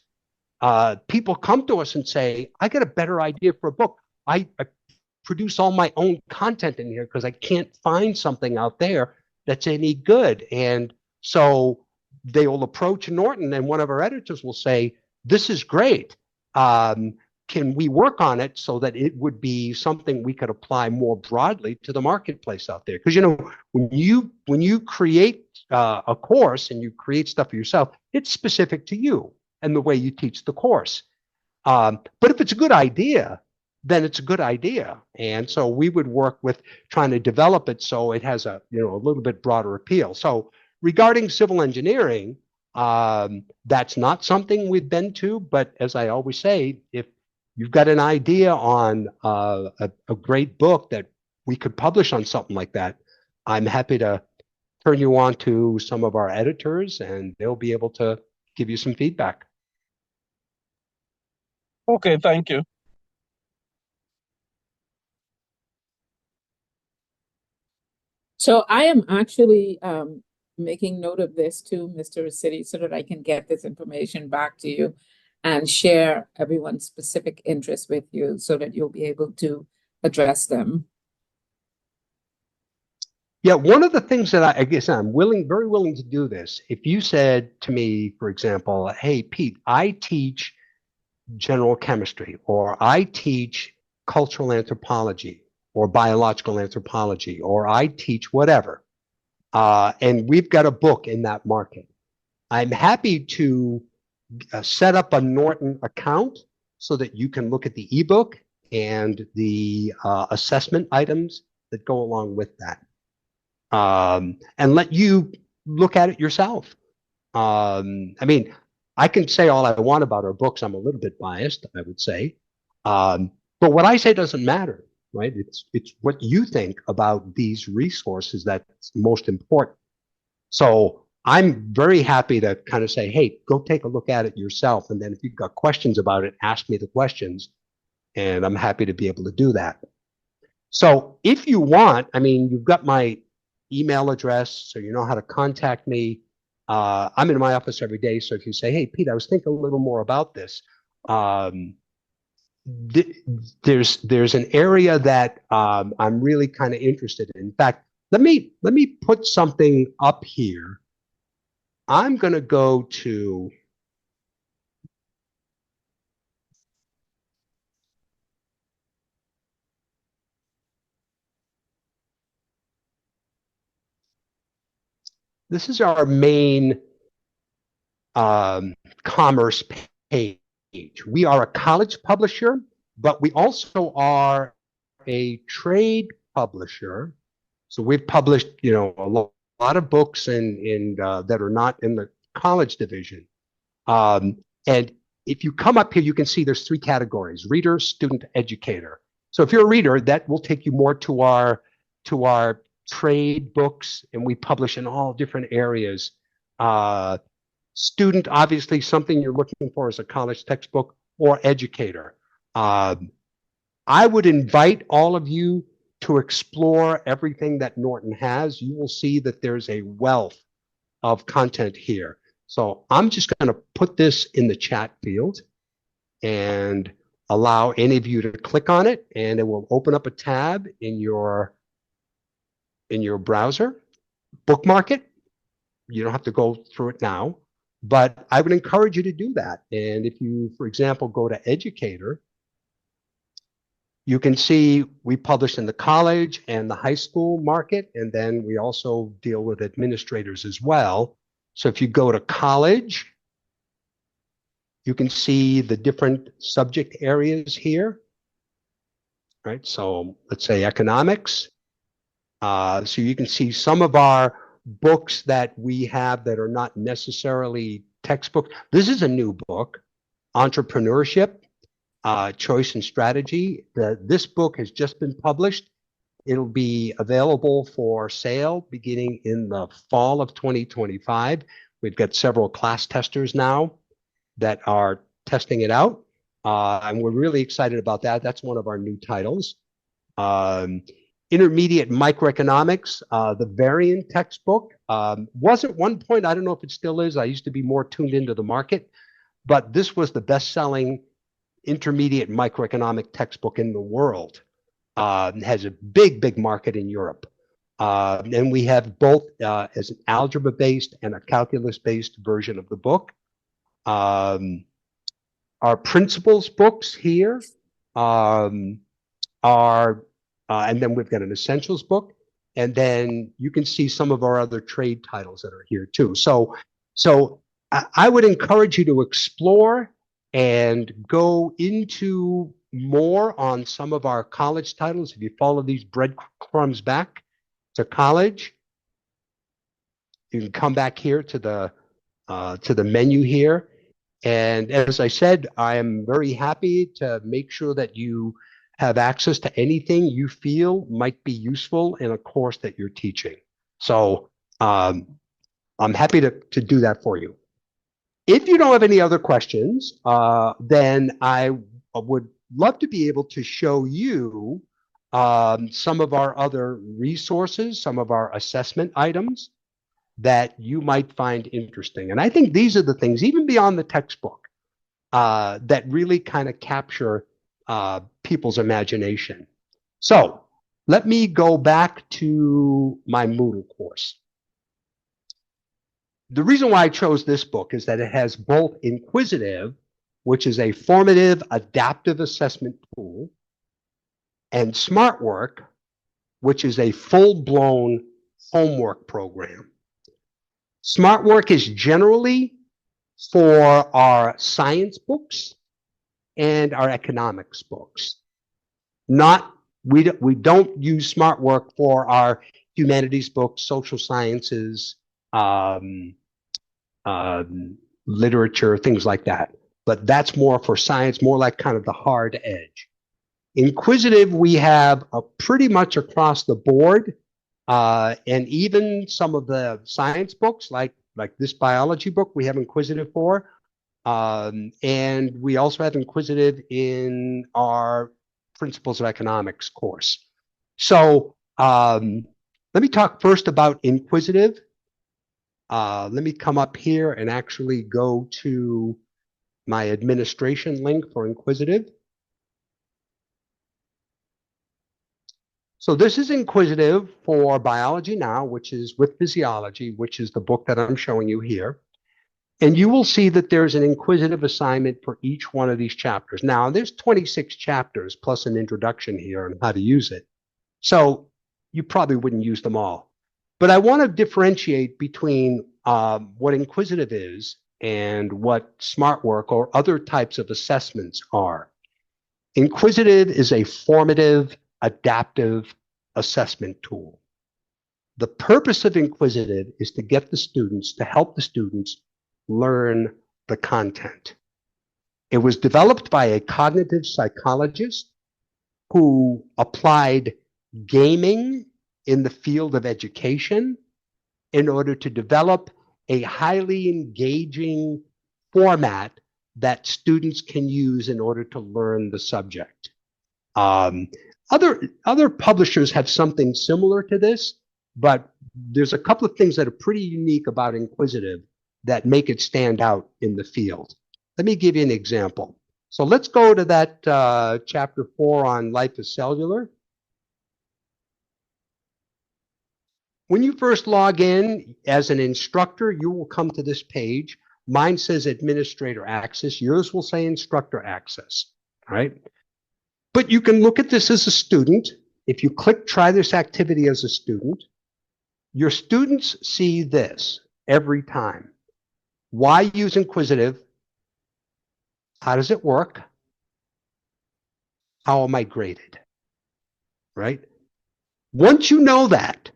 People come to us and say, I got a better idea for a book. I produce all my own content in here because I can't find something out there that's any good. And so they will approach Norton, and one of our editors will say, this is great. Can we work on it so that it would be something we could apply more broadly to the marketplace out there? Because, when you create a course and you create stuff for yourself, it's specific to you and the way you teach the course. But if it's a good idea, then it's a good idea. And so we would work with trying to develop it so it has a little bit broader appeal. So regarding civil engineering, that's not something we've been to. But as I always say, if you've got an idea on a great book that we could publish on something like that, I'm happy to turn you on to some of our editors, and they'll be able to give you some feedback. Okay, thank you. So I am actually making note of this too, Mr. City, so that I can get this information back to you and share everyone's specific interests with you so that you'll be able to address them. Yeah, one of the things that I guess I'm very willing to do this. If you said to me, for example, hey, Pete, I teach general chemistry, or I teach cultural anthropology or biological anthropology, or I teach whatever, and we've got a book in that market, I'm happy to set up a Norton account so that you can look at the ebook and the assessment items that go along with that, and let you look at it yourself. I can say all I want about our books. I'm a little bit biased, I would say, but what I say doesn't matter, right? It's what you think about these resources that's most important. So I'm very happy to kind of say, hey, go take a look at it yourself. And then if you've got questions about it, ask me the questions. And I'm happy to be able to do that. So if you want, I mean, you've got my email address, so you know how to contact me. I'm in my office every day. So if you say, hey, Pete, I was thinking a little more about this. There's an area that I'm really kind of interested in. In fact, let me put something up here. I'm going to go to this is our main commerce page. We are a college publisher, but we also are a trade publisher. So we've published, you know, a lot of books and that are not in the college division. And if you come up here, you can see there's three categories: reader, student, educator. So if you're a reader, that will take you more to our trade books, and we publish in all different areas. Student, obviously, something you're looking for is a college textbook, or educator. I would invite all of you to explore everything that Norton has. You will see that there's a wealth of content here. So I'm just going to put this in the chat field and allow any of you to click on it, and it will open up a tab in your browser. Bookmark it. You don't have to go through it now, but I would encourage you to do that. And if you, for example, go to educator, you can see we publish in the college and the high school market, and then we also deal with administrators as well. So if you go to college, you can see the different subject areas here, right? So let's say economics. So you can see some of our books that we have that are not necessarily textbooks. This is a new book, Entrepreneurship, Choice and Strategy. This book has just been published. It'll be available for sale beginning in the fall of 2025. We've got several class testers now that are testing it out, and we're really excited about that. That's one of our new titles. Intermediate Microeconomics, the Varian textbook, was at one point, I don't know if it still is, I used to be more tuned into the market, but this was the best-selling intermediate microeconomic textbook in the world. It has a big market in Europe. And we have both as an algebra-based and a calculus-based version of the book. Our principles books here are, and then we've got an essentials book, and then you can see some of our other trade titles that are here too. So I would encourage you to explore and go into more on some of our college titles. If you follow these breadcrumbs back to college, you can come back here to the menu here. And as I said, I am very happy to make sure that you have access to anything you feel might be useful in a course that you're teaching. So I'm happy to do that for you. If you don't have any other questions, then I would love to be able to show you some of our other resources, some of our assessment items that you might find interesting. And I think these are the things, even beyond the textbook, that really kind of capture people's imagination. So let me go back to my Moodle course. The reason why I chose this book is that it has both Inquisitive, which is a formative adaptive assessment tool, and Smart Work, which is a full-blown homework program. Smart Work is generally for our science books and our economics books. We don't use Smart Work for our humanities books, social sciences, literature, things like that. But that's more for science, more like kind of the hard edge. Inquisitive, we have pretty much across the board, and even some of the science books like like this biology book, we have inquisitive for. And we also have inquisitive in our Principles of Economics course. So let me talk first about inquisitive. Let me come up here and actually go to my administration link for inquisitive. So this is inquisitive for biology now, which is with physiology, which is the book that I'm showing you here. And you will see that there's an inquisitive assignment for each one of these chapters. Now, there's 26 chapters plus an introduction here on how to use it. So you probably wouldn't use them all. But I want to differentiate between what inquisitive is and what smart work or other types of assessments are. Inquisitive is a formative, adaptive assessment tool. The purpose of inquisitive is to get the students, to help the students learn the content. It was developed by a cognitive psychologist who applied gaming in the field of education in order to develop a highly engaging format that students can use in order to learn the subject. Other publishers have something similar to this, but there's a couple of things that are pretty unique about inquisitive that make it stand out in the field. Let me give you an example. So let's go to that chapter 4 on life is cellular. When you first log in as an instructor, you will come to this page. Mine says administrator access. Yours will say instructor access, all right? But you can look at this as a student. If you click try this activity as a student, your students see this every time. Why use inquisitive? How does it work? How am I graded? Right? Once you know that,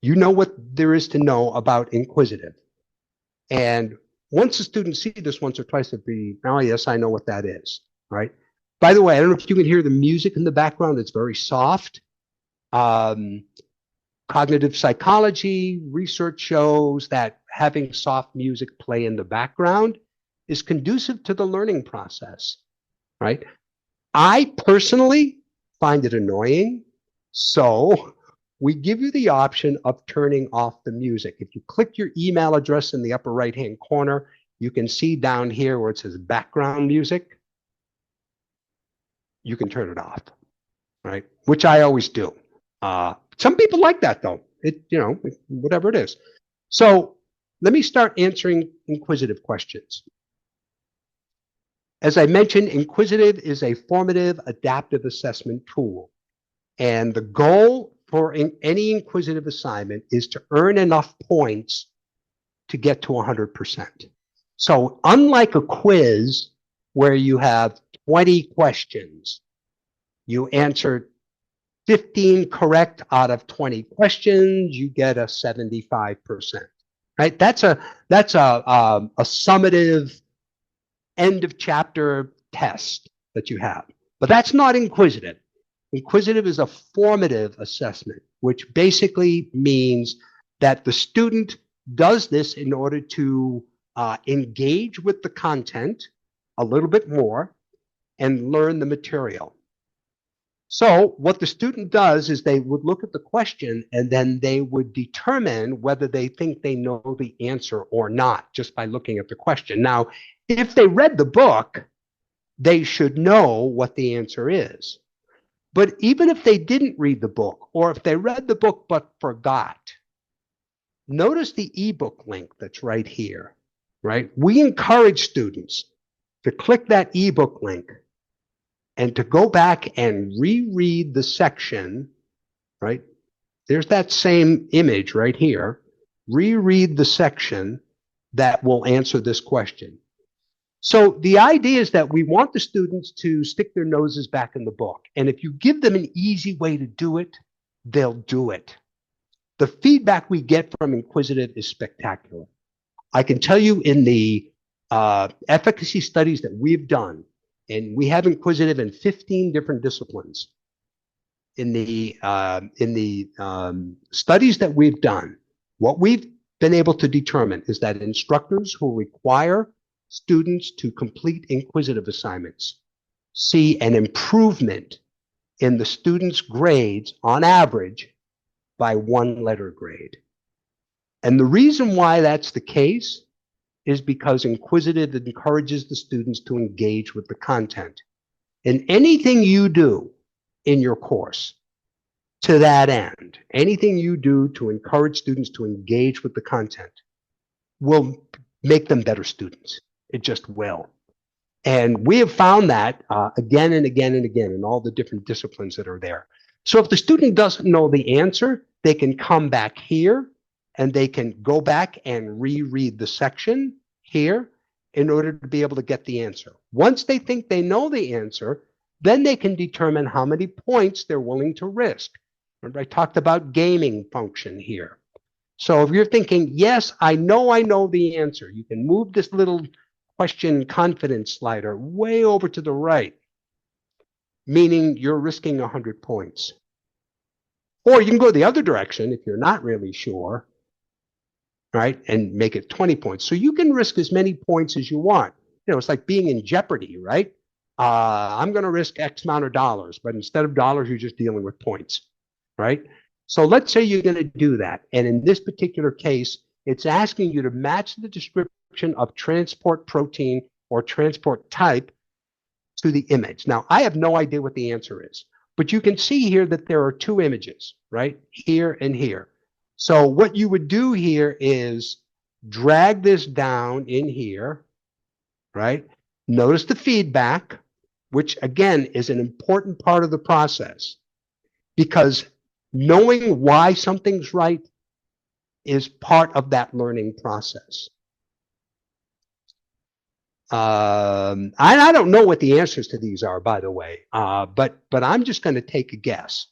you know what there is to know about inquisitive. And once the students see this once or twice, it'll be, oh yes, I know what that is, right? By the way, I don't know if you can hear the music in the background. It's very soft. Cognitive psychology research shows that having soft music play in the background is conducive to the learning process, right? I personally find it annoying, so we give you the option of turning off the music. If you click your email address in the upper right-hand corner, you can see down here where it says background music. You can turn it off, right? Which I always do. Some people like that though. Whatever it is. So let me start answering inquisitive questions. As I mentioned, inquisitive is a formative adaptive assessment tool. And the goal for any inquisitive assignment is to earn enough points to get to 100%. So unlike a quiz where you have 20 questions, you answer 15 correct out of 20 questions, you get a 75%, right? That's a summative end of chapter test that you have. But that's not inquisitive. Inquisitive is a formative assessment, which basically means that the student does this in order to engage with the content a little bit more and learn the material. So what the student does is they would look at the question and then they would determine whether they think they know the answer or not just by looking at the question. Now, if they read the book, they should know what the answer is. But even if they didn't read the book, or if they read the book but forgot, notice the ebook link that's right here, right? We encourage students to click that ebook link and to go back and reread the section, right? There's that same image right here. Reread the section that will answer this question. So the idea is that we want the students to stick their noses back in the book. And if you give them an easy way to do it, they'll do it. The feedback we get from inquisitive is spectacular. I can tell you in the efficacy studies that we've done, and we have inquisitive in 15 different disciplines. In the studies that we've done, what we've been able to determine is that instructors who require students to complete inquisitive assignments see an improvement in the students' grades on average by 1 letter grade. And the reason why that's the case is because inquisitive encourages the students to engage with the content. And anything you do in your course to that end, anything you do to encourage students to engage with the content will make them better students. It just will. And we have found that again and again and again in all the different disciplines that are there. So if the student doesn't know the answer, they can come back here and they can go back and reread the section here in order to be able to get the answer. Once they think they know the answer, then they can determine how many points they're willing to risk. Remember, I talked about gaming function here. So if you're thinking, yes, I know the answer, you can move this little question confidence slider way over to the right, meaning you're risking 100 points. Or you can go the other direction if you're not really sure, right, and make it 20 points. So you can risk as many points as you want. You know, it's like being in Jeopardy, right? I'm going to risk X amount of dollars, but instead of dollars, you're just dealing with points, right? So let's say you're going to do that. And in this particular case, it's asking you to match the description of transport protein or transport type to the image. Now, I have no idea what the answer is, but you can see here that there are 2 images, right? Here and here. So what you would do here is drag this down in here, right? Notice the feedback, which again is an important part of the process, because knowing why something's right is part of that learning process. I don't know what the answers to these are, by the way, but I'm just going to take a guess.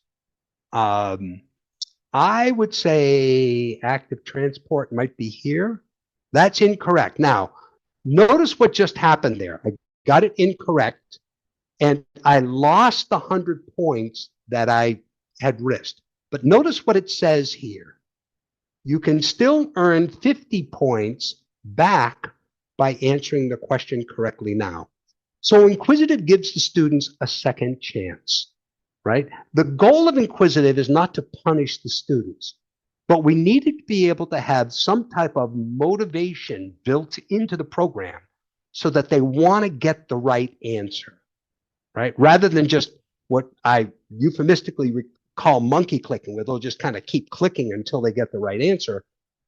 I would say active transport might be here. That's incorrect. Now, notice what just happened there. I got it incorrect, and I lost the 100 points that I had risked. But notice what it says here. You can still earn 50 points back by answering the question correctly now. So inquisitive gives the students a second chance, right? The goal of inquisitive is not to punish the students, but we needed to be able to have some type of motivation built into the program so that they want to get the right answer, right? Rather than just what I euphemistically call monkey clicking, where they'll just kind of keep clicking until they get the right answer.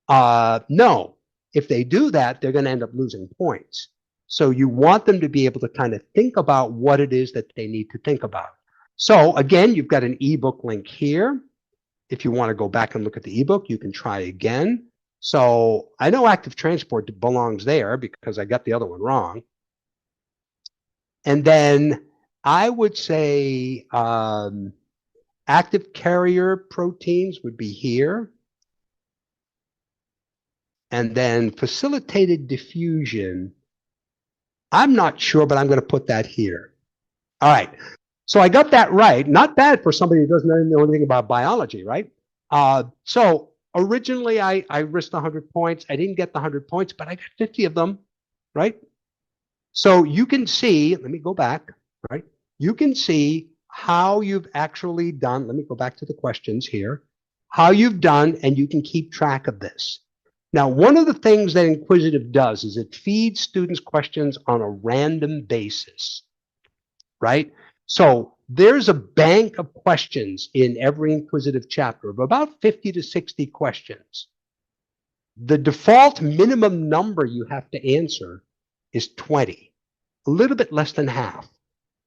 No, if they do that, they're going to end up losing points. So you want them to be able to kind of think about what it is that they need to think about. So again, you've got an ebook link here. If you want to go back and look at the ebook, you can try again. So I know active transport belongs there because I got the other one wrong. And then I would say active carrier proteins would be here. And then facilitated diffusion, I'm not sure, but I'm going to put that here. All right. So I got that right. Not bad for somebody who doesn't know anything about biology, right? So originally I risked 100 points. I didn't get the 100 points, but I got 50 of them, right? So you can see, let me go back, right? You can see how you've actually done. Let me go back to the questions here. How you've done, and you can keep track of this. Now, one of the things that Inquisitive does is it feeds students questions on a random basis, right? So there's a bank of questions in every Inquisitive chapter of about 50 to 60 questions. The default minimum number you have to answer is 20, a little bit less than half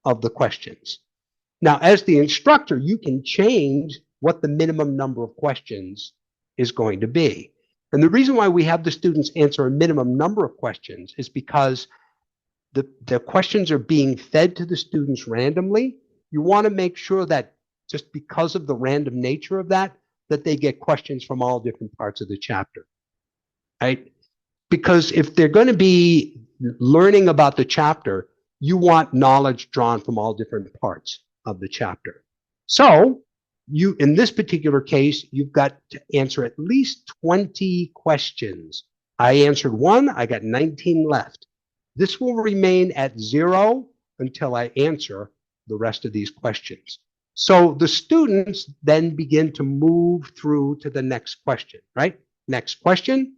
of the questions. Now, as the instructor, you can change what the minimum number of questions is going to be. And the reason why we have the students answer a minimum number of questions is because the questions are being fed to the students randomly. You want to make sure that just because of the random nature of that they get questions from all different parts of the chapter, right? Because if they're going to be learning about the chapter, you want knowledge drawn from all different parts of the chapter. So in this particular case, you've got to answer at least 20 questions. I answered one, I got 19 left. This will remain at 0 until I answer the rest of these questions. So the students then begin to move through to the next question, right? Next question.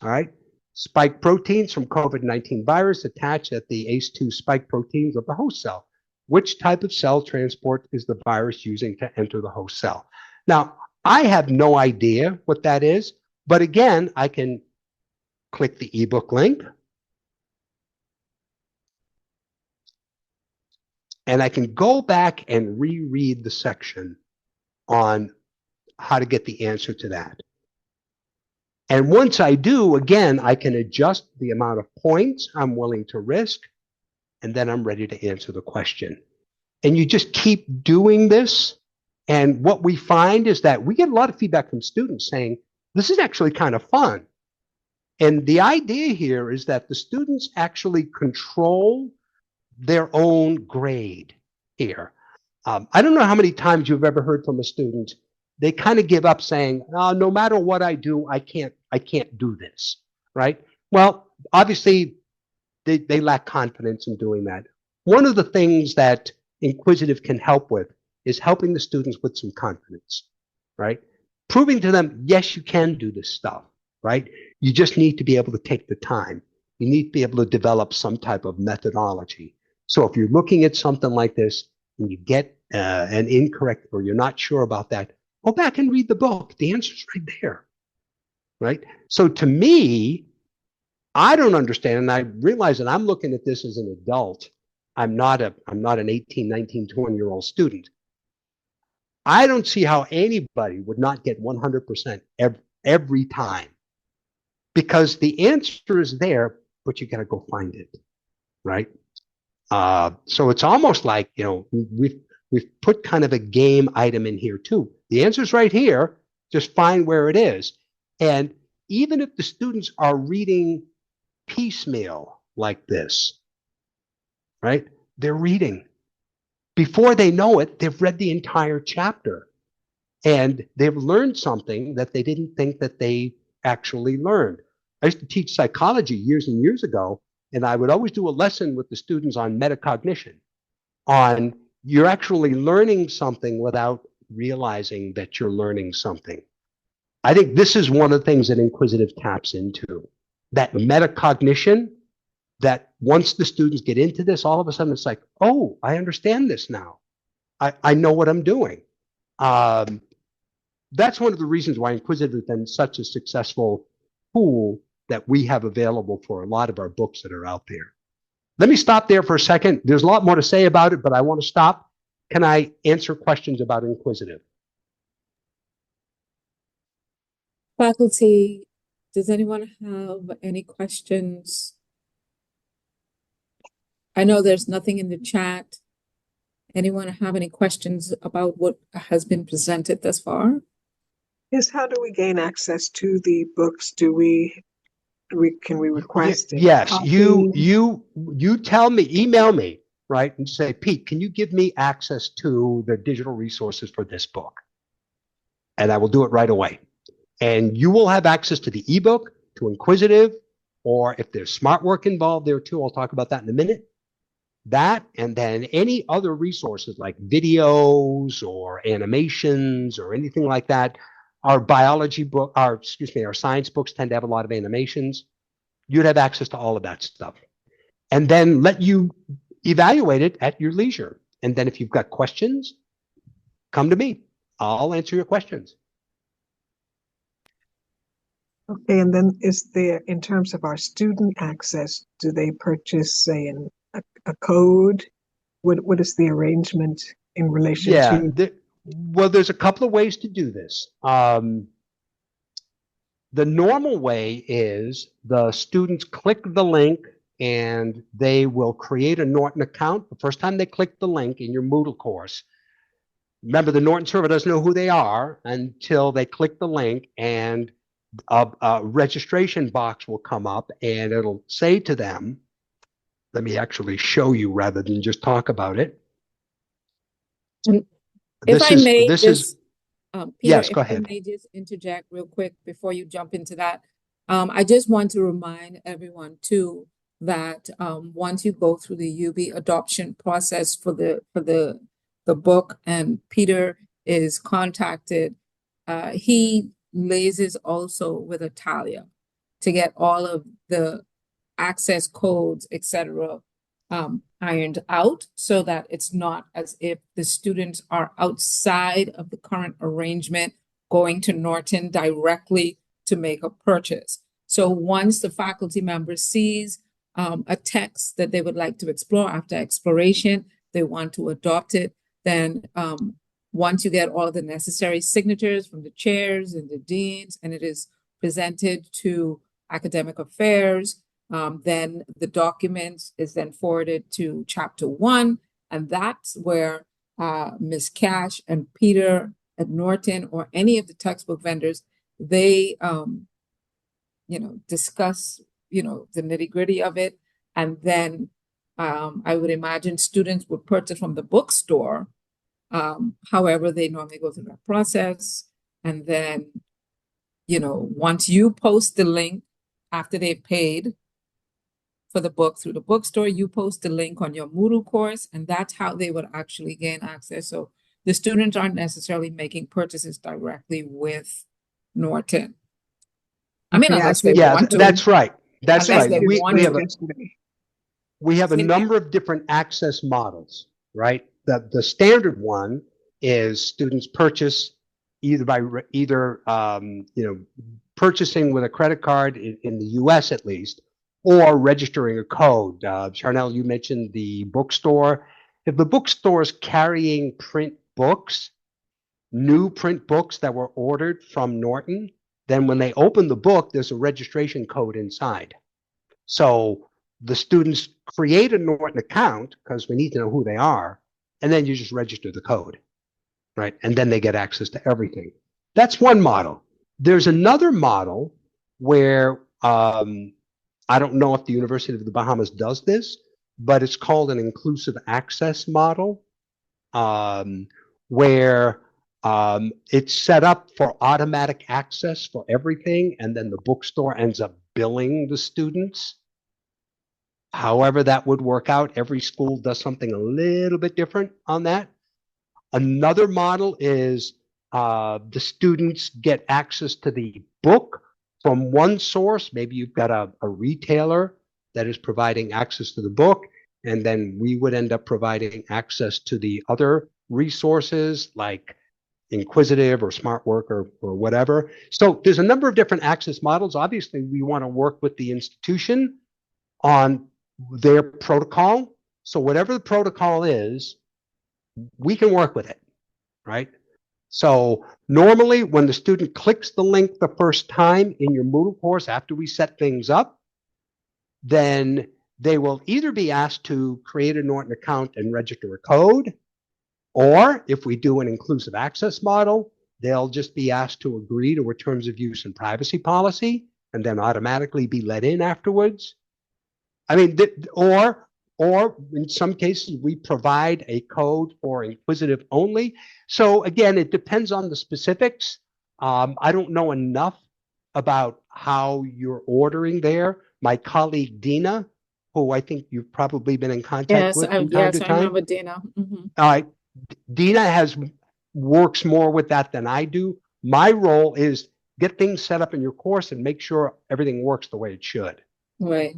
All right. Spike proteins from COVID-19 virus attach at the ACE2 spike proteins of the host cell. Which type of cell transport is the virus using to enter the host cell? Now, I have no idea what that is, but again, I can click the ebook link. And I can go back and reread the section on how to get the answer to that. And once I do, again, I can adjust the amount of points I'm willing to risk, and then I'm ready to answer the question. And you just keep doing this. And what we find is that we get a lot of feedback from students saying, this is actually kind of fun. And the idea here is that the students actually control their own grade here. I don't know how many times you've ever heard from a student, they kind of give up saying, oh, no matter what I do, I can't do this, right? Well, obviously, they lack confidence in doing that. One of the things that Inquisitive can help with is helping the students with some confidence, right? Proving to them, yes, you can do this stuff, right? You just need to be able to take the time. You need to be able to develop some type of methodology. So if you're looking at something like this and you get an incorrect or you're not sure about that, go back and read the book. The answer's right there, right? So to me, I don't understand, and I realize that I'm looking at this as an adult. I'm not an 18, 19, 20-year-old student. I don't see how anybody would not get 100% every time, because the answer is there, but you got to go find it, right? So it's almost like, we've put kind of a game item in here too. The answer's right here, just find where it is. And even if the students are reading piecemeal like this, right? They're reading. Before they know it, they've read the entire chapter. And they've learned something that they didn't think that they actually learned. I used to teach psychology years and years ago, and I would always do a lesson with the students on metacognition, on you're actually learning something without realizing that you're learning something. I think this is one of the things that Inquisitive taps into, that metacognition, that once the students get into this, all of a sudden it's like, oh, I understand this now. I know what I'm doing. That's one of the reasons why Inquisitive has been such a successful tool that we have available for a lot of our books that are out there. Let me stop there for a second. There's a lot more to say about it, but I want to stop. Can I answer questions about Inquisitive? Faculty, does anyone have any questions? I know there's nothing in the chat. Anyone have any questions about what has been presented thus far? Yes, how do we gain access to the books? Can we request it? Yes, you tell me, email me, right? And say, Pete, can you give me access to the digital resources for this book? And I will do it right away. And you will have access to the ebook, to Inquisitive, or if there's smart work involved there too, I'll talk about that in a minute. That, and then any other resources like videos or animations or anything like that. Our biology book, our science books tend to have a lot of animations. You'd have access to all of that stuff. And then let you evaluate it at your leisure. And then if you've got questions, come to me. I'll answer your questions. Okay, and then is there, in terms of our student access, do they purchase, say, a code? What is the arrangement in relation to? Well, there's a couple of ways to do this. The normal way is the students click the link and they will create a Norton account. The first time they click the link in your Moodle course, remember the Norton server doesn't know who they are until they click the link, and a registration box will come up and it'll say to them, let me actually show you rather than just talk about it. If I may this is just, Peter, yes, if go I ahead. may just interject real quick before you jump into that. I just want to remind everyone too that once you go through the UB adoption process for the book and Peter is contacted, he liaises also with Italia to get all of the access codes, etc., ironed out so that it's not as if the students are outside of the current arrangement going to Norton directly to make a purchase. So once the faculty member sees a text that they would like to explore after exploration, they want to adopt it, then once you get all the necessary signatures from the chairs and the deans, and it is presented to academic affairs, then the document is then forwarded to chapter 1, and that's where Ms. Cash and Peter at Norton or any of the textbook vendors, they discuss the nitty-gritty of it, and then I would imagine students would purchase from the bookstore. However, they normally go through that process, and then once you post the link after they've paid for the book through the bookstore, you post the link on your Moodle course, and that's how they would actually gain access. So the students aren't necessarily making purchases directly with Norton. I mean, Okay, unless they Yeah, want to. that's right. That's Unless right. they want to. We have a Same number of different access models, right? The standard one is students purchase either by purchasing with a credit card in the US at least, or registering a code. Charnel, you mentioned the bookstore. If the bookstore is carrying print books, new print books that were ordered from Norton, then when they open the book, there's a registration code inside. So the students create a Norton account because we need to know who they are, and then you just register the code, right? And then they get access to everything. That's one model. There's another model where I don't know if the University of the Bahamas does this, but it's called an inclusive access model, where it's set up for automatic access for everything, and then the bookstore ends up billing the students. However that would work out, every school does something a little bit different on that. Another model is the students get access to the book from one source. Maybe you've got a retailer that is providing access to the book, and then we would end up providing access to the other resources like Inquisitive or SmartWork or whatever. So there's a number of different access models. Obviously, we want to work with the institution on their protocol. So whatever the protocol is, we can work with it, right? So normally when the student clicks the link the first time in your Moodle course after we set things up, then they will either be asked to create a Norton account and register a code, or if we do an inclusive access model, they'll just be asked to agree to a terms of use and privacy policy and then automatically be let in afterwards. I mean, or in some cases, we provide a code for Inquisitive only. So again, it depends on the specifics. I don't know enough about how you're ordering there. My colleague, Dina, who I think you've probably been in contact with from time to time. I remember Dina. Mm-hmm. All right. Dina works more with that than I do. My role is get things set up in your course and make sure everything works the way it should. Right.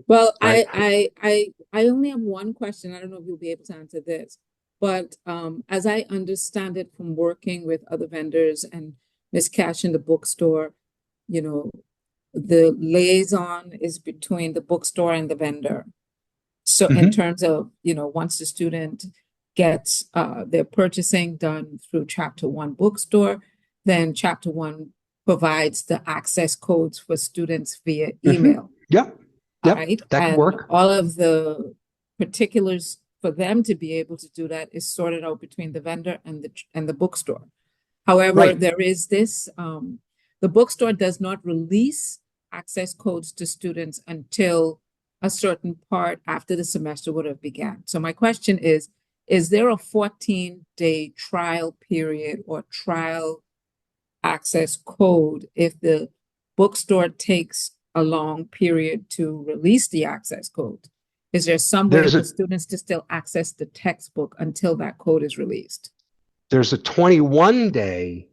Well, right. I only have one question. I don't know if you'll be able to answer this, but as I understand it from working with other vendors and Ms. Cash in the bookstore, the liaison is between the bookstore and the vendor. So in terms of, once the student gets their purchasing done through Chapter 1 bookstore, then Chapter 1 provides the access codes for students via email. Yep. Right? That can work. All of the particulars for them to be able to do that is sorted out between the vendor and the bookstore. However, there is this, the bookstore does not release access codes to students until a certain part after the semester would have began. So my question is is there a 14-day trial period or trial access code if the bookstore takes a long period to release the access code? Is there some way for students to still access the textbook until that code is released? There's a 21-day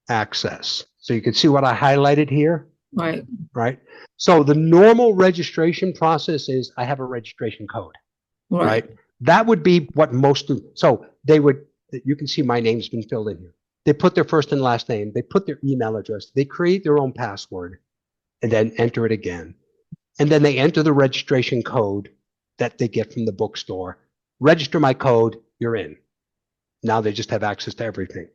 access. So you can see what I highlighted here. Right. Right. So the normal registration process is I have a registration code. Right. That would be what most do. So they would, you can see my name's been filled in here. They put their first and last name, they put their email address, they create their own password and then enter it again. And then they enter the registration code that they get from the bookstore. Register my code, you're in. Now they just have access to everything.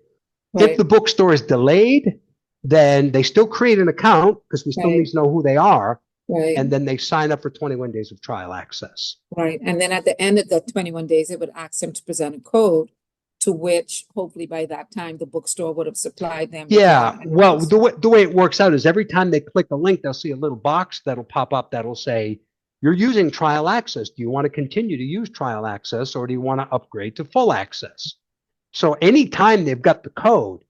If the bookstore is delayed, then they still create an account because we still need to know who they are. And then they sign up for 21 days of trial access. Right. And then at the end of the 21 days, it would ask them to present a code to which hopefully by that time the bookstore would have supplied them. Yeah. Well, the way it works out is every time they click a link, they'll see a little box that'll pop up that'll say, you're using trial access. Do you want to continue to use trial access or do you want to upgrade to full access? So anytime they've got the code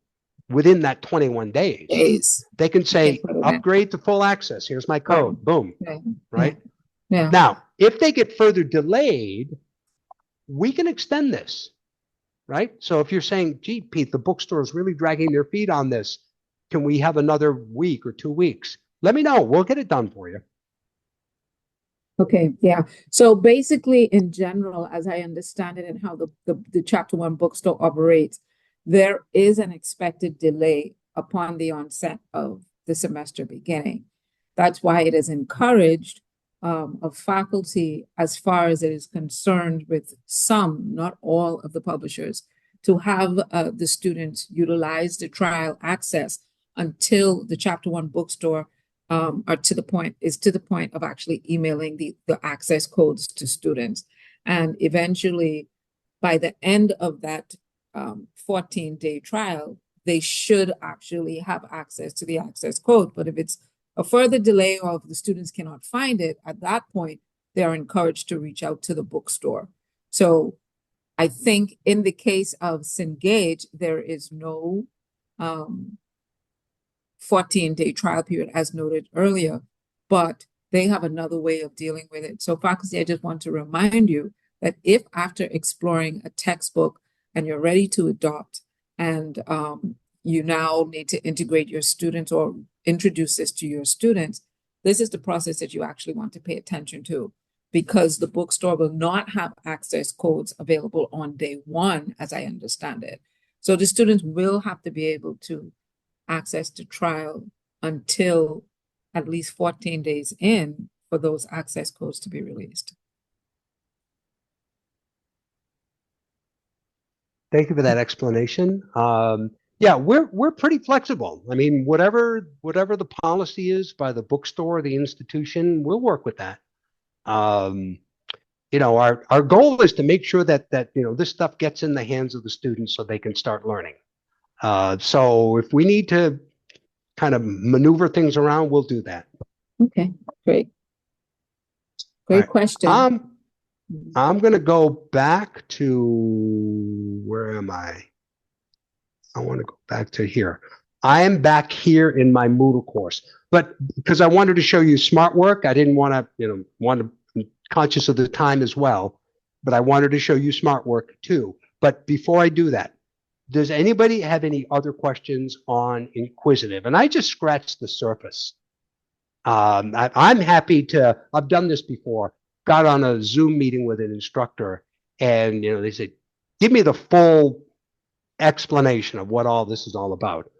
within that 21 days, they can say upgrade to full access. Here's my code. Boom. Right? Yeah. Now, if they get further delayed, we can extend this. Right? So if you're saying, gee, Pete, the bookstore is really dragging their feet on this. Can we have another week or 2 weeks? Let me know. We'll get it done for you. Okay, yeah. So basically, in general, as I understand it and how the Chapter 1 bookstore operates, there is an expected delay upon the onset of the semester beginning. That's why it is encouraged of faculty, as far as it is concerned with some, not all of the publishers, to have the students utilize the trial access until the Chapter 1 bookstore are to the point of actually emailing the access codes to students. And eventually, by the end of that 14-day trial, they should actually have access to the access code. But if it's a further delay or if the students cannot find it, at that point, they are encouraged to reach out to the bookstore. So I think in the case of Cengage, there is no 14-day trial period as noted earlier, but they have another way of dealing with it. So faculty, I just want to remind you that if after exploring a textbook and you're ready to adopt and you now need to integrate your students or introduce this to your students, this is the process that you actually want to pay attention to, because the bookstore will not have access codes available on day one, as I understand it. So the students will have to be able to access the trial until at least 14 days in for those access codes to be released. Thank you for that explanation. Yeah, we're pretty flexible. I mean, whatever the policy is by the bookstore or the institution, we'll work with that. You know, our goal is to make sure that you know this stuff gets in the hands of the students so they can start learning. So if we need to kind of maneuver things around, we'll do that. Okay, great. Great question. I'm going to go back to, where am I? I want to go back to here. I am back here in my Moodle course, but because I wanted to show you smart work, I didn't want to, you know, be conscious of the time as well, but I wanted to show you smart work too. But before I do that, does anybody have any other questions on Inquisitive? And I just scratched the surface. I'm happy to, I've done this before, got on a Zoom meeting with an instructor and, you know, they said, give me the full explanation of what all this is all about.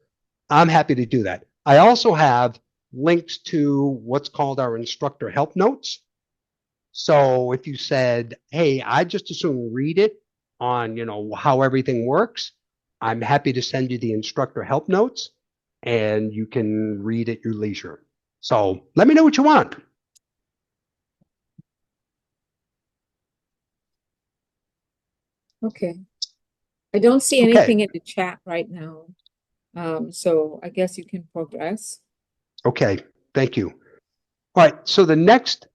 I'm happy to do that. I also have links to what's called our instructor help notes. So if you said, hey, I just assume read it on, you know, how everything works, I'm happy to send you the instructor help notes and you can read at your leisure. So let me know what you want. Okay. I don't see anything in the chat right now. So I guess you can progress. Okay, thank you. All right, so the next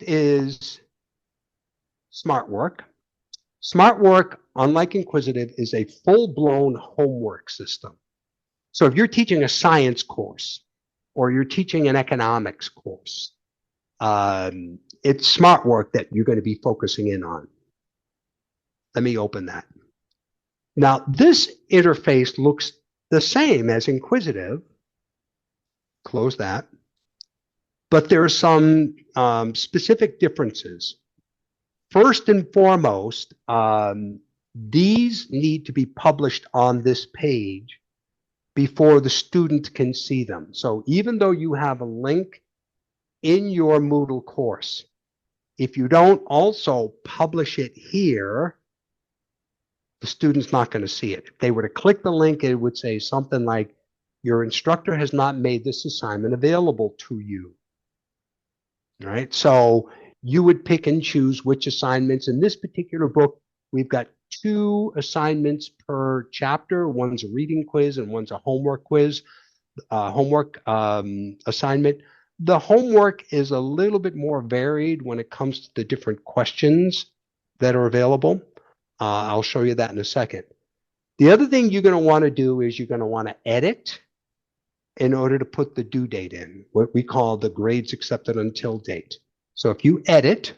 is Smart Work. Smart Work, unlike Inquisitive, is a full-blown homework system. So if you're teaching a science course or you're teaching an economics course, it's Smart Work that you're going to be focusing in on. Let me open that. Now, this interface looks the same as Inquisitive. Close that. But there are some specific differences. First and foremost, these need to be published on this page before the student can see them. So even though you have a link in your Moodle course, if you don't also publish it here, the student's not going to see it. If they were to click the link, it would say something like, your instructor has not made this assignment available to you. All right, so you would pick and choose which assignments. In this particular book, we've got 2 assignments per chapter. One's a reading quiz and one's a homework quiz, assignment. The homework is a little bit more varied when it comes to the different questions that are available. I'll show you that in a second. The other thing you're going to want to do is you're going to want to edit in order to put the due date in, what we call the grades accepted until date. So if you edit,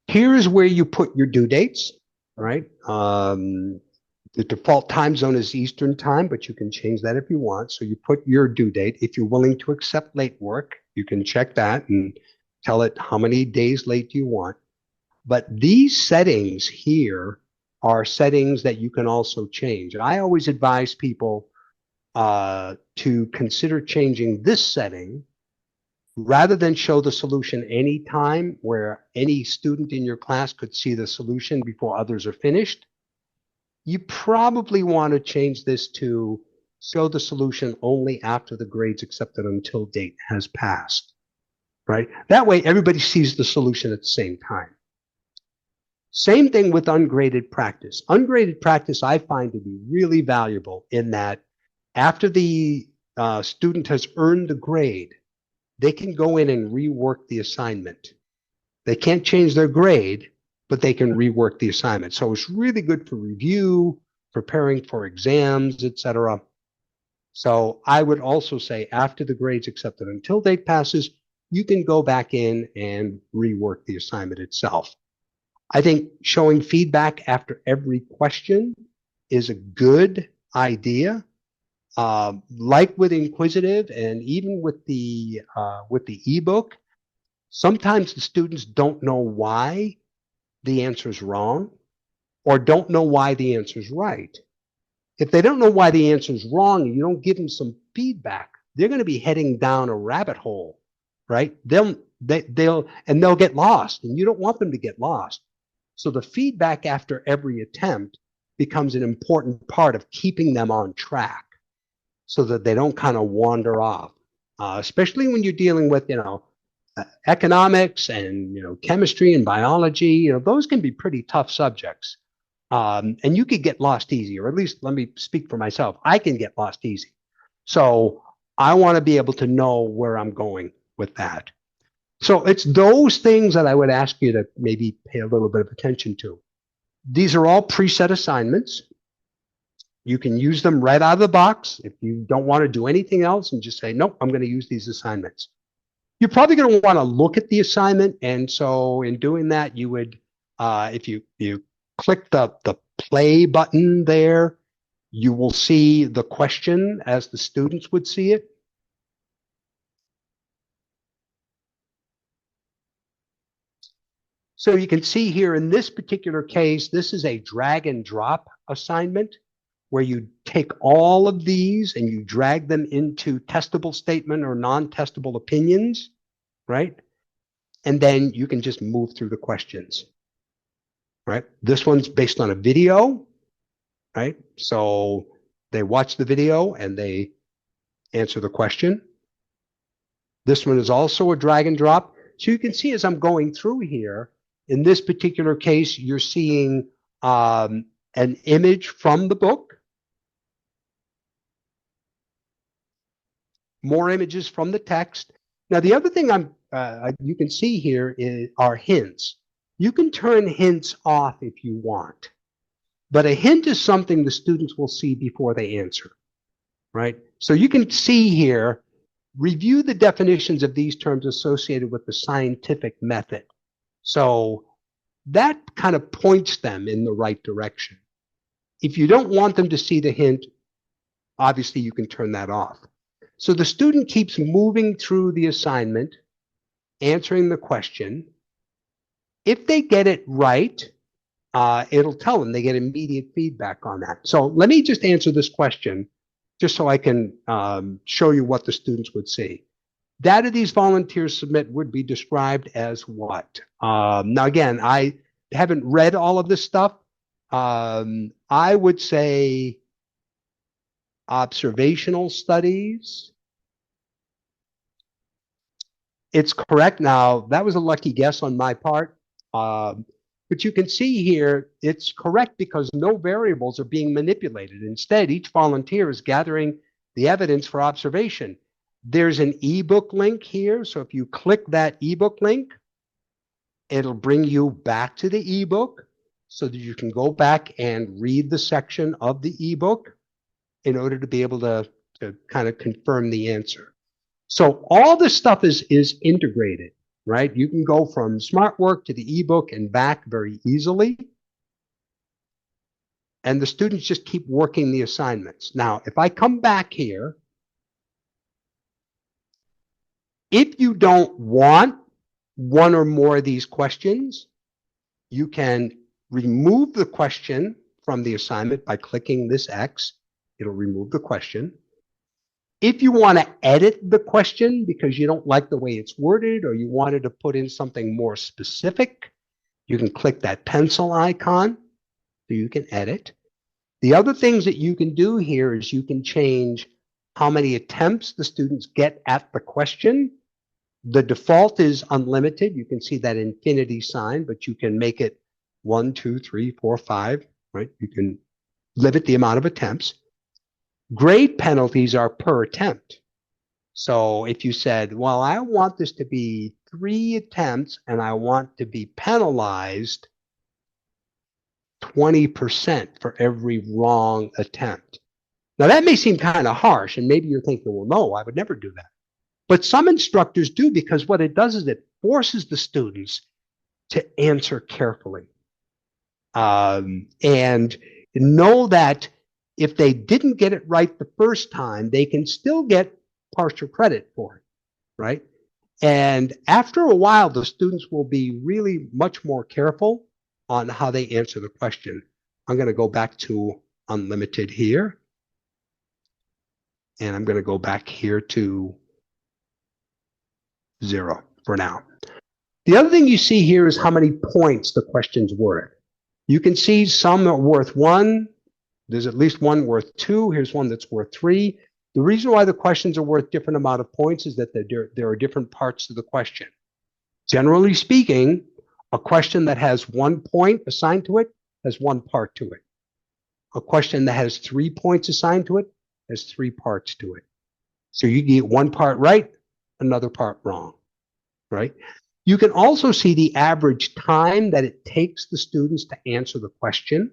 here's where you put your due dates, right? The default time zone is Eastern time, but you can change that if you want. So you put your due date. If you're willing to accept late work, you can check that and tell it how many days late you want. But these settings here are settings that you can also change. And I always advise people to consider changing this setting rather than show the solution anytime where any student in your class could see the solution before others are finished. You probably want to change this to show the solution only after the grades accepted until date has passed, right? That way everybody sees the solution at the same time. Same thing with ungraded practice. Ungraded practice I find to be really valuable in that after the student has earned the grade, they can go in and rework the assignment. They can't change their grade, but they can rework the assignment. So it's really good for review, preparing for exams, etc. So I would also say after the grades accepted until date passes, you can go back in and rework the assignment itself. I think showing feedback after every question is a good idea. Like with Inquisitive and even with the ebook, sometimes the students don't know why the answer is wrong or don't know why the answer is right. If they don't know why the answer is wrong and you don't give them some feedback, they're going to be heading down a rabbit hole, right? They'll get lost, and you don't want them to get lost. So the feedback after every attempt becomes an important part of keeping them on track so that they don't kind of wander off, especially when you're dealing with, economics and, chemistry and biology. Those can be pretty tough subjects. And you could get lost easy, or at least let me speak for myself. I can get lost easy. So I want to be able to know where I'm going with that. So it's those things that I would ask you to maybe pay a little bit of attention to. These are all preset assignments. You can use them right out of the box if you don't want to do anything else and just say, nope, I'm going to use these assignments. You're probably going to want to look at the assignment. And so in doing that, you would, if you click the play button there, you will see the question as the students would see it. So you can see here in this particular case, this is a drag and drop assignment where you take all of these and you drag them into testable statement or non-testable opinions, right? And then you can just move through the questions, right? This one's based on a video, right? So they watch the video and they answer the question. This one is also a drag and drop. So you can see as I'm going through here, in this particular case, you're seeing an image from the book, more images from the text. Now, the other thing you can see here are hints. You can turn hints off if you want, but a hint is something the students will see before they answer, right? So you can see here, review the definitions of these terms associated with the scientific method. So that kind of points them in the right direction. If you don't want them to see the hint, obviously you can turn that off. So the student keeps moving through the assignment, answering the question. If they get it right, it'll tell them they get immediate feedback on that. So let me just answer this question, just so I can show you what the students would see. Data these volunteers submit would be described as what? Now, again, I haven't read all of this stuff. I would say observational studies. It's correct. Now, that was a lucky guess on my part. But you can see here, it's correct because no variables are being manipulated. Instead, each volunteer is gathering the evidence for observation. There's an ebook link here. So if you click that ebook link, it'll bring you back to the ebook so that you can go back and read the section of the ebook in order to be able to kind of confirm the answer. So all this stuff is integrated, right? You can go from smart work to the ebook and back very easily. And the students just keep working the assignments. Now, if I come back here, if you don't want one or more of these questions, you can remove the question from the assignment by clicking this X. It'll remove the question. If you want to edit the question because you don't like the way it's worded or you wanted to put in something more specific, you can click that pencil icon so you can edit. The other things that you can do here is you can change how many attempts the students get at the question. The default is unlimited. You can see that infinity sign, but you can make it 1, 2, 3, 4, 5, right? You can limit the amount of attempts. Grade penalties are per attempt. So if you said, well, I want this to be 3 attempts and I want to be penalized 20% for every wrong attempt. Now that may seem kind of harsh and maybe you're thinking, well, no, I would never do that. But some instructors do because what it does is it forces the students to answer carefully. And know that if they didn't get it right the first time, they can still get partial credit for it, right? And after a while, the students will be really much more careful on how they answer the question. I'm going to go back to unlimited here. And I'm going to go back here to 0 for now. The other thing you see here is how many points the question's worth. You can see some are worth 1. There's at least one worth 2. Here's one that's worth 3. The reason why the questions are worth different amount of points is that there are different parts to the question. Generally speaking, a question that has 1 point assigned to it has 1 part to it. A question that has 3 points assigned to it has 3 parts to it. So you get 1 part right, another part wrong, right? You can also see the average time that it takes the students to answer the question,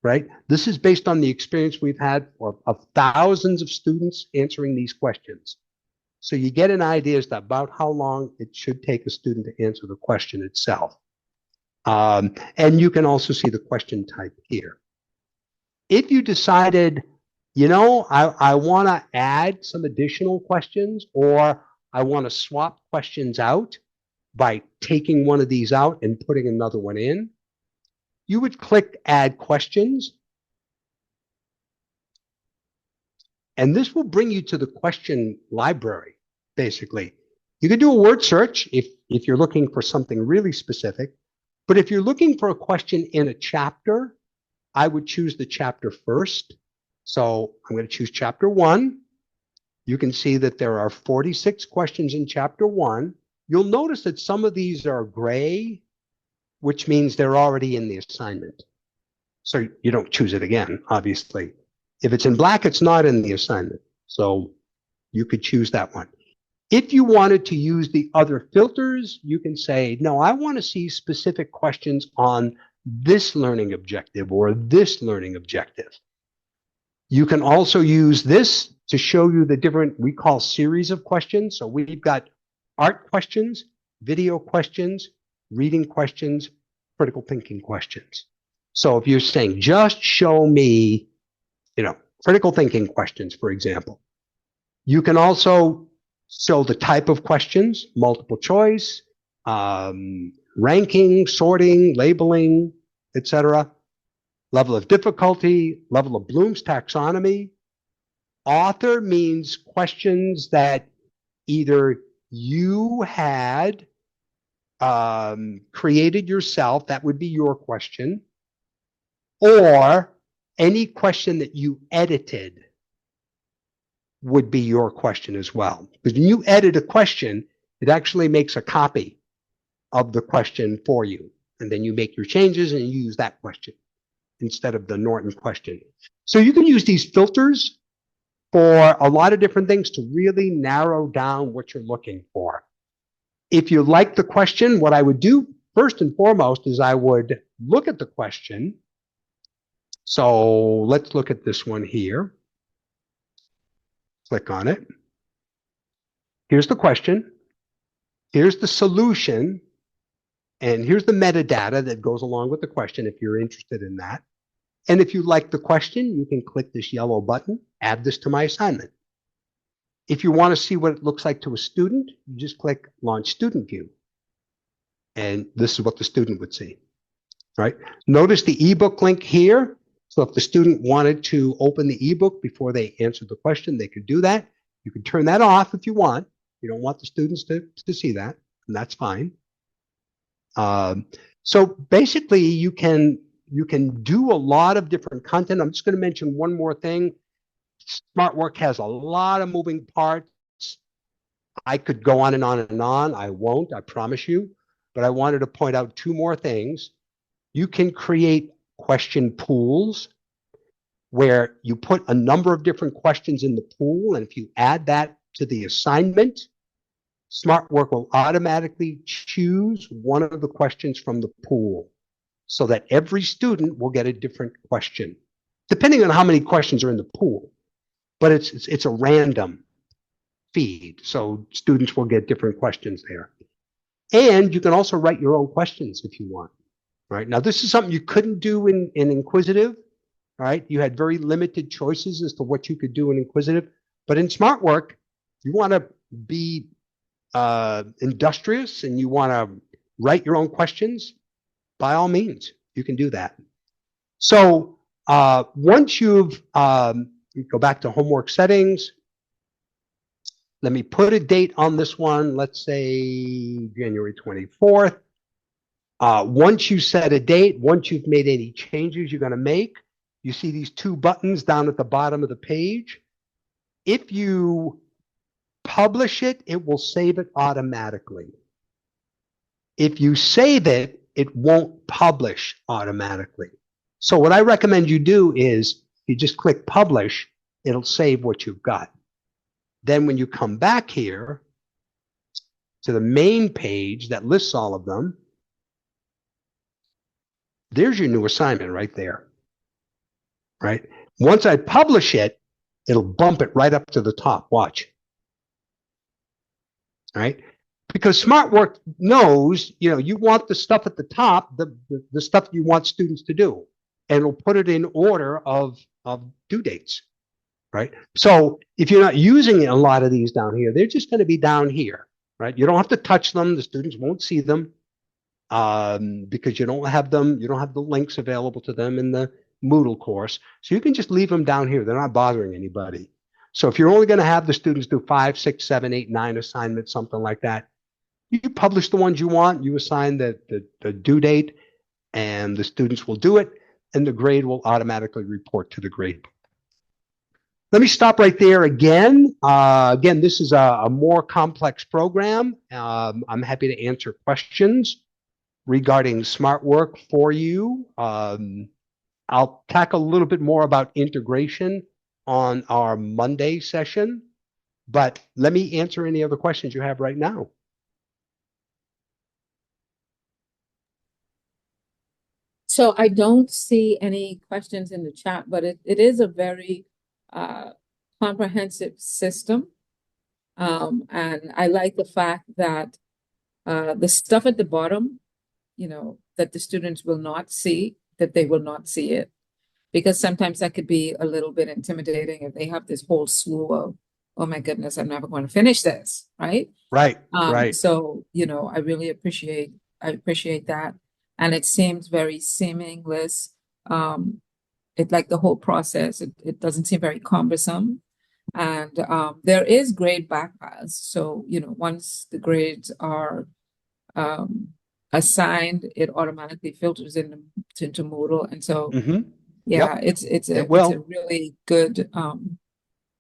right? This is based on the experience we've had of thousands of students answering these questions. So you get an idea as to about how long it should take a student to answer the question itself. And you can also see the question type here. If you decided, you know, I want to add some additional questions or I want to swap questions out by taking one of these out and putting another one in, you would click Add Questions. And this will bring you to the question library, basically. You can do a word search if you're looking for something really specific. But if you're looking for a question in a chapter, I would choose the chapter first. So I'm going to choose chapter 1. You can see that there are 46 questions in chapter 1. You'll notice that some of these are gray, which means they're already in the assignment. So you don't choose it again, obviously. If it's in black, it's not in the assignment. So you could choose that one. If you wanted to use the other filters, you can say, no, I want to see specific questions on this learning objective or this learning objective. You can also use this to show you the different, we call series of questions. So we've got art questions, video questions, reading questions, critical thinking questions. So if you're saying, just show me, critical thinking questions, for example, you can also show the type of questions, multiple choice, ranking, sorting, labeling, etc. Level of difficulty, level of Bloom's taxonomy. Author means questions that either you had created yourself, that would be your question, or any question that you edited would be your question as well. Because when you edit a question, it actually makes a copy of the question for you. And then you make your changes and you use that question instead of the Norton question. So you can use these filters for a lot of different things to really narrow down what you're looking for. If you like the question, what I would do first and foremost is I would look at the question. So let's look at this one here. Click on it. Here's the question. Here's the solution. And here's the metadata that goes along with the question if you're interested in that. And if you like the question, you can click this yellow button, add this to my assignment. If you want to see what it looks like to a student, you just click Launch Student View. And this is what the student would see, right? Notice the ebook link here. So if the student wanted to open the ebook before they answered the question, they could do that. You can turn that off if you want. You don't want the students to see that, and that's fine. So basically, you can do a lot of different content. I'm just going to mention one more thing. SmartWork has a lot of moving parts. I could go on and on and on. I won't, I promise you. But I wanted to point out two more things. You can create question pools where you put a number of different questions in the pool, and if you add that to the assignment, SmartWork will automatically choose one of the questions from the pool so that every student will get a different question, depending on how many questions are in the pool. But it's a random feed, so students will get different questions there. And you can also write your own questions if you want. Right? Now, this is something you couldn't do in Inquisitive. Right? You had very limited choices as to what you could do in Inquisitive. But in SmartWork, you want to be industrious and you want to write your own questions, by all means, you can do that. So once you've, you go back to homework settings. Let me put a date on this one. Let's say January 24th. Once you set a date, once you've made any changes you're going to make, you see these two buttons down at the bottom of the page. If you publish it, it will save it automatically. If you save it, it won't publish automatically. So what I recommend you do is you just click publish, it'll save what you've got. Then when you come back here to the main page that lists all of them, there's your new assignment right there, right? Once I publish it, it'll bump it right up to the top. Watch. Right? Because SmartWork knows, you want the stuff at the top, the stuff you want students to do, and it'll put it in order of due dates, right? So if you're not using a lot of these down here, they're just going to be down here, right? You don't have to touch them. The students won't see them because you don't have the links available to them in the Moodle course. So you can just leave them down here. They're not bothering anybody. So if you're only going to have the students do 5, 6, 7, 8, 9 assignments, something like that, you publish the ones you want, you assign the due date, and the students will do it, and the grade will automatically report to the grade. Let me stop right there again. Again, this is a more complex program. I'm happy to answer questions regarding SmartWork for you. I'll tackle a little bit more about integration on our Monday session, but let me answer any other questions you have right now. So I don't see any questions in the chat, but it is a very comprehensive system. And I like the fact that the stuff at the bottom, that the students will not see, that they will not see it. Because sometimes that could be a little bit intimidating if they have this whole slew of, oh my goodness, I'm never going to finish this, right? Right, right. So, I really appreciate that. And it seems very seamless. It like the whole process, it doesn't seem very cumbersome. And there is grade backpass. So, once the grades are assigned, it automatically filters into Moodle. And so, yeah, Yep. it's a Well, really good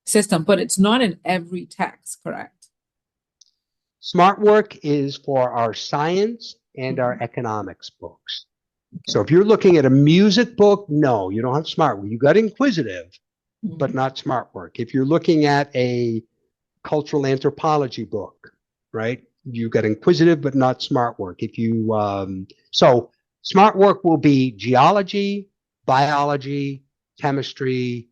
system, but it's not in every text, correct? Smart Work is for our science and our economics books. So if you're looking at a music book, no, you don't have Smart Work. You got Inquisitive, but not Smart Work. If you're looking at a cultural anthropology book, right, you got Inquisitive, but not Smart Work. If you so Smart Work will be geology, biology, chemistry,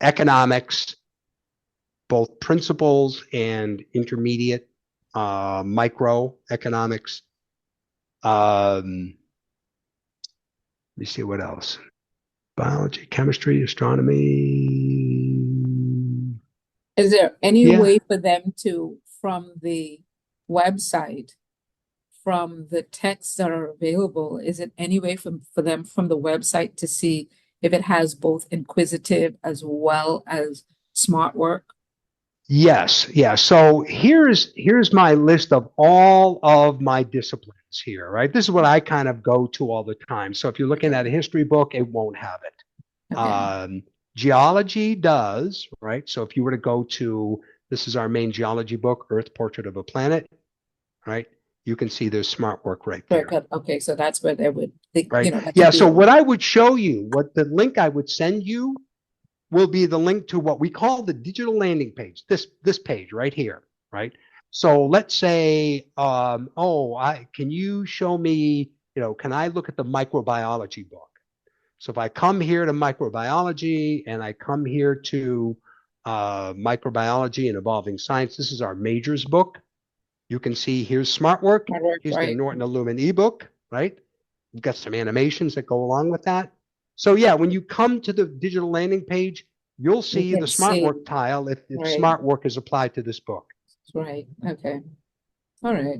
economics, both principles and intermediate microeconomics. Let me see what else. Biology, chemistry, astronomy. Is there any Yeah. way for them to, from the website, from the texts that are available, is it any way for them from the website to see if it has both Inquisitive as well as Smart Work? Yes, yeah. So here's my list of all of my disciplines here, right? This is what I kind of go to all the time. So if you're looking at a history book, it won't have it. Okay. Geology does, right? So if you were to go to, this is our main geology book, Earth Portrait of a Planet, right? You can see there's Smart Work right there. Okay, so that's where they would, Right. that Yeah. could be So what I would show you, what the link I would send you will be the link to what we call the digital landing page. This page right here, right? So let's say, can you show me, can I look at the microbiology book? So if I come here to microbiology and I come here to microbiology and evolving science, this is our majors book. You can see here's Smart Work. Here's the Norton Illumine ebook, right? We've got some animations that go along with that. So yeah, when you come to the digital landing page, you'll see the Smart Work tile if Smart Work is applied to this book. Right. Okay. All right.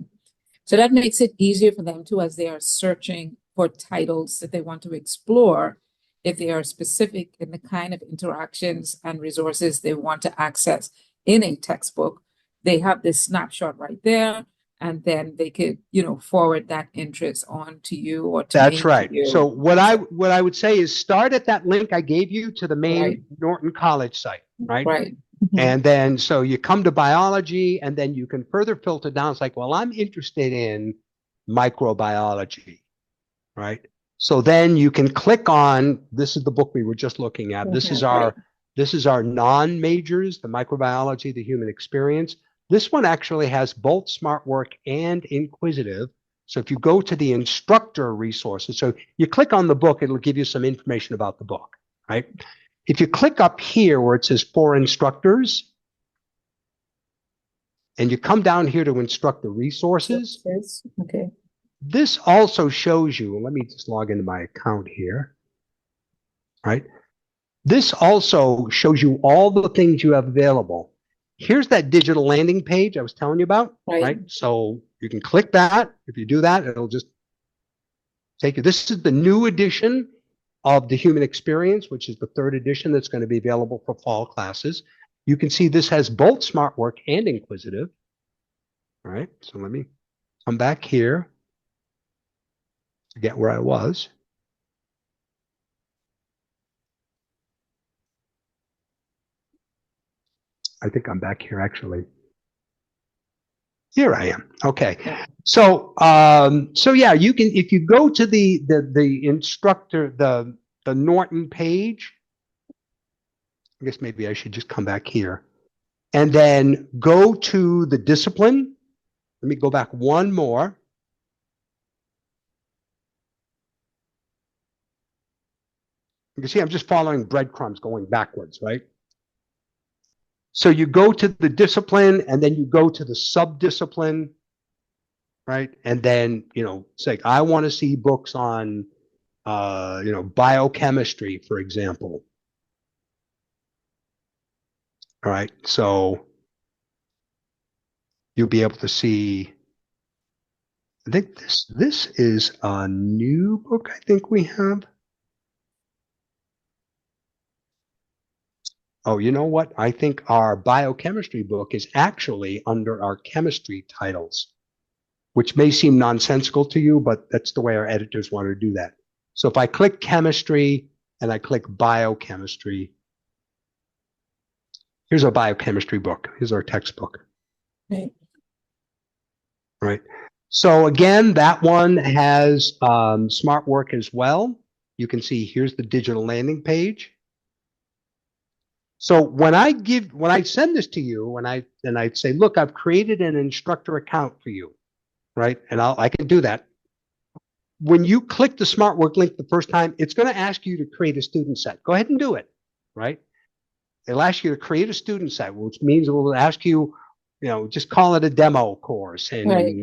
So that makes it easier for them too, as they are searching for titles that they want to explore, if they are specific in the kind of interactions and resources they want to access in a textbook. They have this snapshot right there, and then they could, forward that interest on to you or to That's me. right. So what I would say is start at that link I gave you to the main Norton College site, right? Right. And then so you come to biology, and then you can further filter down. It's like, well, I'm interested in microbiology, right? So then you can click on, this is the book we were just looking at. This is our non-majors, the microbiology, the human experience. This one actually has both Smart Work and Inquisitive. So if you go to the instructor resources, so you click on the book, it'll give you some information about the book, right? If you click up here where it says for instructors, and you come down here to instructor resources, Okay. this also shows you, let me just log into my account here, right? This also shows you all the things you have available. Here's that digital landing page I was telling you about, right? So you can click that. If you do that, it'll just take you. This is the new edition of the human experience, which is the third edition that's going to be available for fall classes. You can see this has both Smart Work and Inquisitive. All right, so let me come back here to get where I was. I think I'm back here actually. Here I am. Okay. Yeah. So, so yeah, you can, if you go to the instructor, the Norton page, I guess maybe I should just come back here and then go to the discipline. Let me go back one more. You can see I'm just following breadcrumbs going backwards, right? So you go to the discipline and then you go to the sub-discipline, right? And then, say, I want to see books on, biochemistry, for example. All right. So you'll be able to see, I think this is a new book I think we have. Oh, you know what? I think our biochemistry book is actually under our chemistry titles, which may seem nonsensical to you, but that's the way our editors want to do that. So if I click chemistry and I click biochemistry, here's our biochemistry book. Here's our textbook. Right. Right. So again, that one has smart work as well. You can see here's the digital landing page. So when I send this to you, and I say, look, I've created an instructor account for you, right? And I can do that. When you click the smart work link the first time, it's going to ask you to create a student set. Go ahead and do it, right? It'll ask you to create a student set, which means it will ask you, just call it a demo course, and Right.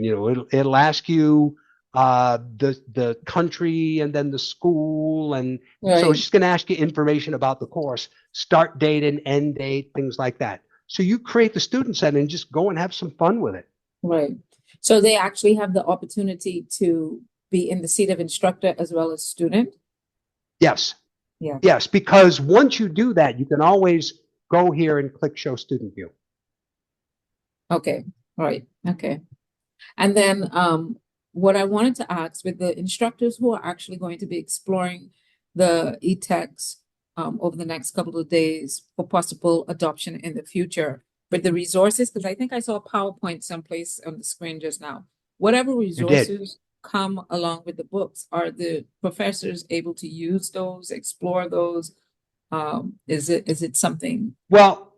It'll ask you the country and then the school, and Right. so it's just going to ask you information about the course, start date and end date, things like that. So you create the student set and just go and have some fun with it. Right. So they actually have the opportunity to be in the seat of instructor as well as student? Yes. Yeah. Yes, because once you do that, you can always go here and click Show Student View. Okay. Right. Okay. And then what I wanted to ask, with the instructors who are actually going to be exploring the eText over the next couple of days for possible adoption in the future, with the resources, because I think I saw a PowerPoint someplace on the screen just now. Whatever resources come along with the books, are the professors able to use those, explore those? Is it something? Well,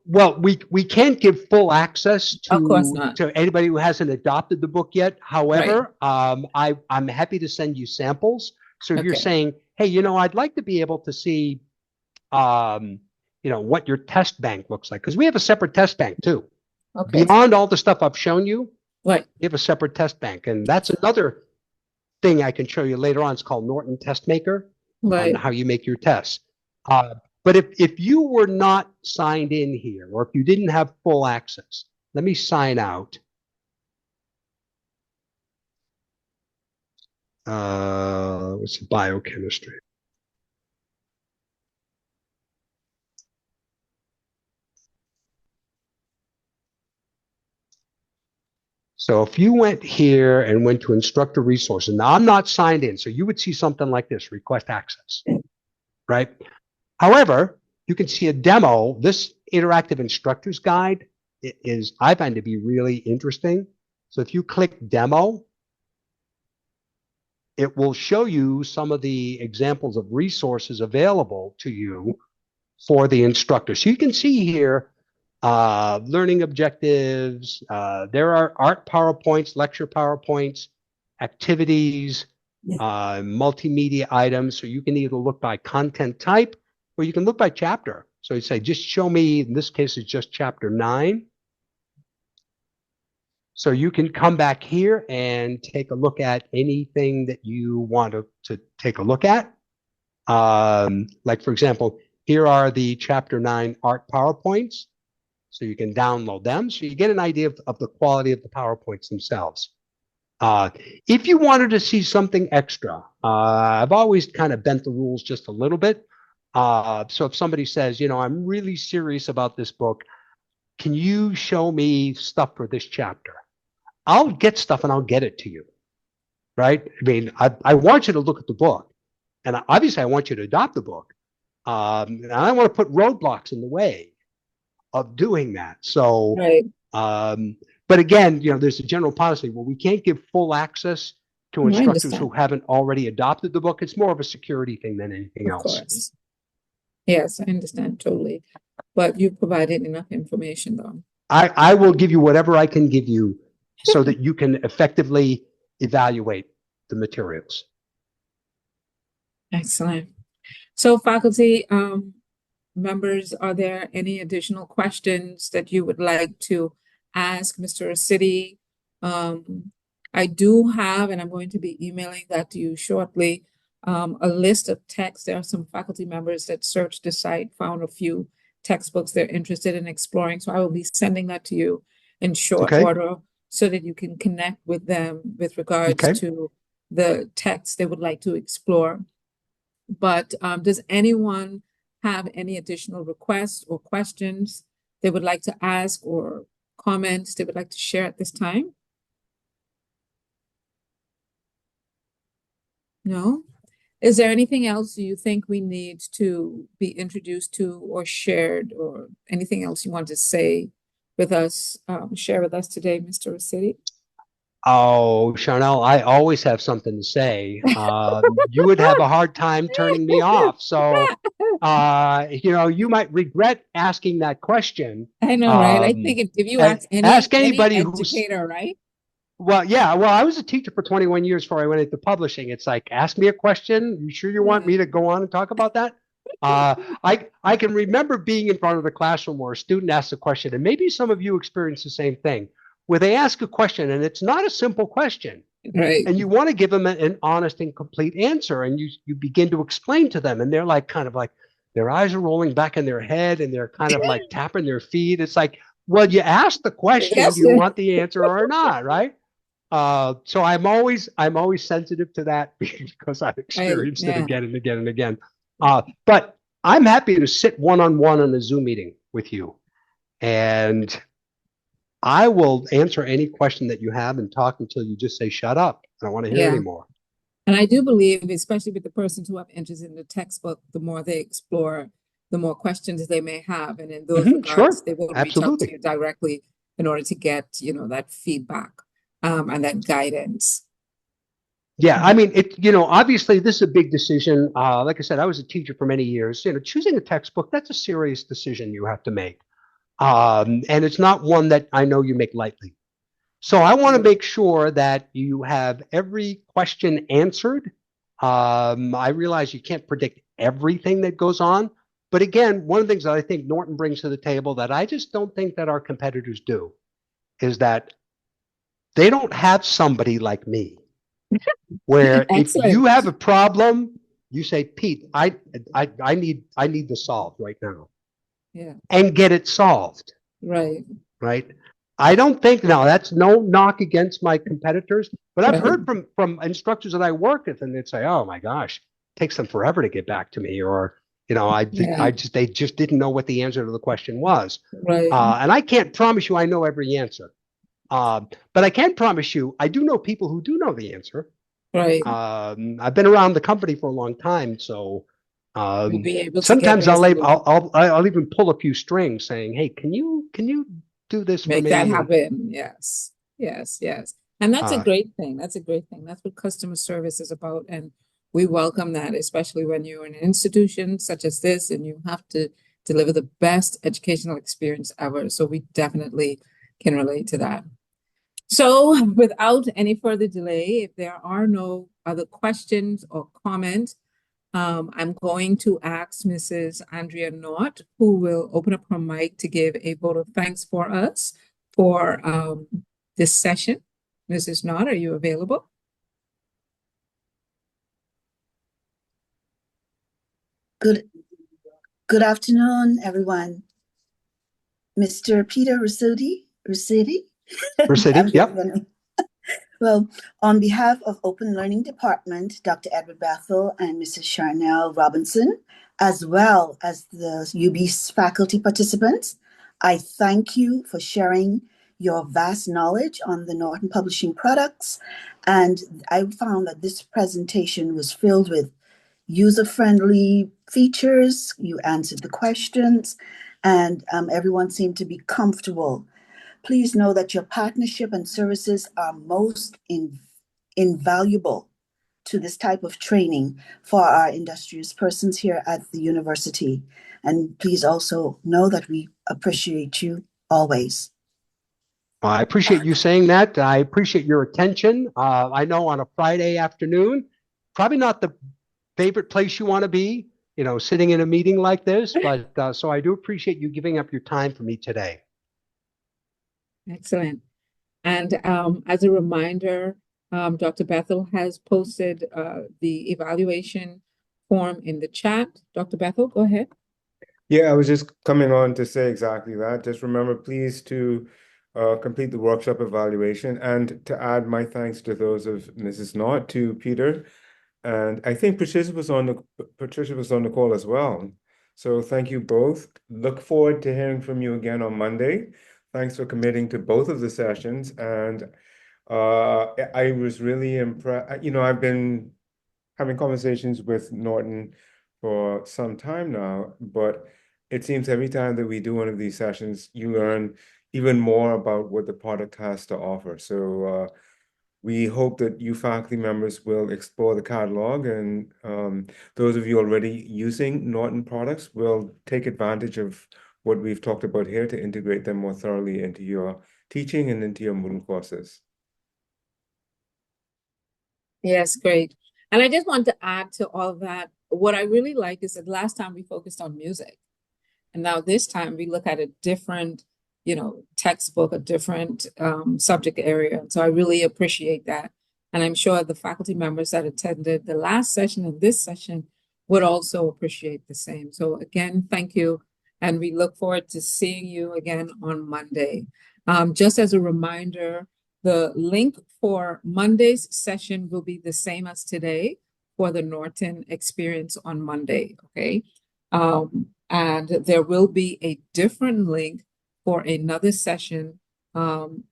we can't give full access Of course not. to anybody who hasn't adopted the book yet. However, I'm happy to send you samples. So if you're Okay. saying, hey, I'd like to be able to see, what your test bank looks like, because we have a separate test bank too. Okay. Beyond all the stuff I've shown you, Right. we have a separate test bank, and that's another thing I can show you later on. It's called Norton Test Maker, Right. on how you make your tests. But if you were not signed in here, or if you didn't have full access, let me sign out. What's biochemistry? So if you went here and went to instructor resources, now I'm not signed in, so you would see something like this, request access, right? However, you can see a demo. This interactive instructor's guide I find to be really interesting. So if you click demo, it will show you some of the examples of resources available to you for the instructor. So you can see here, learning objectives. There are art PowerPoints, lecture PowerPoints, activities, multimedia items. So you can either look by content type, or you can look by chapter. So you say, just show me, in this case, it's just chapter 9. So you can come back here and take a look at anything that you want to take a look at. Like, for example, here are the chapter 9 art PowerPoints. So you can download them. So you get an idea of the quality of the PowerPoints themselves. If you wanted to see something extra, I've always kind of bent the rules just a little bit. So if somebody says, I'm really serious about this book, can you show me stuff for this chapter? I'll get stuff and I'll get it to you, right? I mean, I want you to look at the book, and obviously I want you to adopt the book. And I don't want to put roadblocks in the way of doing that. So, Right. But again, there's a general policy where we can't give full access to I instructors who understand. haven't already adopted the book. It's more of a security thing than anything Of else. course. Yes, I understand totally. But you provided enough information, though. I will give you whatever I can give you so that you can effectively evaluate the materials. Excellent. So faculty members, are there any additional questions that you would like to ask Mr. City? I do have, and I'm going to be emailing that to you shortly, a list of texts. There are some faculty members that searched the site, found a few textbooks they're interested in exploring. So I will be sending that to you in short Okay. order so that you can connect with them with regards Okay. to the texts they would like to explore. But does anyone have any additional requests or questions they would like to ask or comments they would like to share at this time? No? Is there anything else you think we need to be introduced to or shared, or anything else you want to say with us, share with us today, Mr. Rossetti? Oh, Charnel, I always have something to say. You would have a hard time turning me off. So, you might regret asking that question. I know, right? I think if you ask Ask any anybody who's, educator, right? well, yeah, well, I was a teacher for 21 years before I went into publishing. It's like, ask me a question. You sure you want me to go on and talk about that? I can remember being in front of the classroom where a student asks a question, and maybe some of you experience the same thing, where they ask a question and it's not a simple question. Right. And you want to give them an honest and complete answer, and you begin to explain to them, and they're like kind of like their eyes are rolling back in their head and they're kind of like tapping their feet. It's like, well, you asked the question, Yes. do you want the answer or not, right? So I'm always sensitive to that because I've experienced it again and again and again. But I'm happy to sit one-on-one on a Zoom meeting with you, and I will answer any question that you have and talk until you just say, shut up. I don't want to hear anymore. And I do believe, especially with the persons who have interest in the textbook, the more they explore, the more questions they may have. And in those regards, they will reach out to you directly in order to get, that feedback and that guidance. Yeah, I mean, obviously this is a big decision. Like I said, I was a teacher for many years. Choosing a textbook, that's a serious decision you have to make. And it's not one that I know you make lightly. So I want to make sure that you have every question answered. I realize you can't predict everything that goes on. But again, one of the things that I think Norton brings to the table that I just don't think that our competitors do is that they don't have somebody like me where if you have a problem, you say, Pete, I need this solved right now. Yeah. And get it solved. Right. Right. I don't think, now that's no knock against my competitors, but I've heard from instructors that I work with, and they'd say, oh my gosh, it takes them forever to get back to me, or they just didn't know what the answer to the question was. Right. And I can't promise you I know every answer. But I can promise you I do know people who do know the answer. Right. I've been around the company for a long time, so You'll be able to sometimes I'll even pull a few strings saying, hey, can you do this for me? Make that happen. Yes. And that's a great thing. That's what customer service is about. And we welcome that, especially when you're in an institution such as this and you have to deliver the best educational experience ever. So we definitely can relate to that. So without any further delay, if there are no other questions or comments, I'm going to ask Mrs. Andrea Nort, who will open up her mic to give a vote of thanks for us for this session. Mrs. Nort, are you available? Good afternoon, everyone. Mr. Peter Rossetti? Yep. Well, on behalf of Open Learning Department, Dr. Edward Bethel and Mrs. Charnel Robinson, as well as the UB's faculty participants, I thank you for sharing your vast knowledge on the Norton Publishing products. And I found that this presentation was filled with user-friendly features. You answered the questions, and everyone seemed to be comfortable. please know that your partnership and services are most invaluable to this type of training for our industrious persons here at the university. And please also know that we appreciate you always. I appreciate you saying that. I appreciate your attention. I know on a Friday afternoon, probably not the favorite place you want to be, sitting in a meeting like this, but so I do appreciate you giving up your time for me today. Excellent. And as a reminder, Dr. Bethel has posted the evaluation form in the chat. Dr. Bethel, go ahead. Yeah, I was just coming on to say exactly that. Just remember, please, to complete the workshop evaluation, and to add my thanks to those of Mrs. Knott, to Peter, and I think Patricia was on the call as well. So thank you both. Look forward to hearing from you again on Monday. Thanks for committing to both of the sessions, and I was really impressed. I've been having conversations with Norton for some time now, but it seems every time that we do one of these sessions, you learn even more about what the product has to offer. So we hope that you faculty members will explore the catalog, and those of you already using Norton products will take advantage of what we've talked about here to integrate them more thoroughly into your teaching and into your Moodle courses. Yes, great. And I just want to add to all of that, what I really like is that last time we focused on music. And now this time we look at a different, textbook, a different subject area. So I really appreciate that. And I'm sure the faculty members that attended the last session and this session would also appreciate the same. So again, thank you. And we look forward to seeing you again on Monday. Just as a reminder, the link for Monday's session will be the same as today for the Norton experience on Monday, okay? And there will be a different link for another session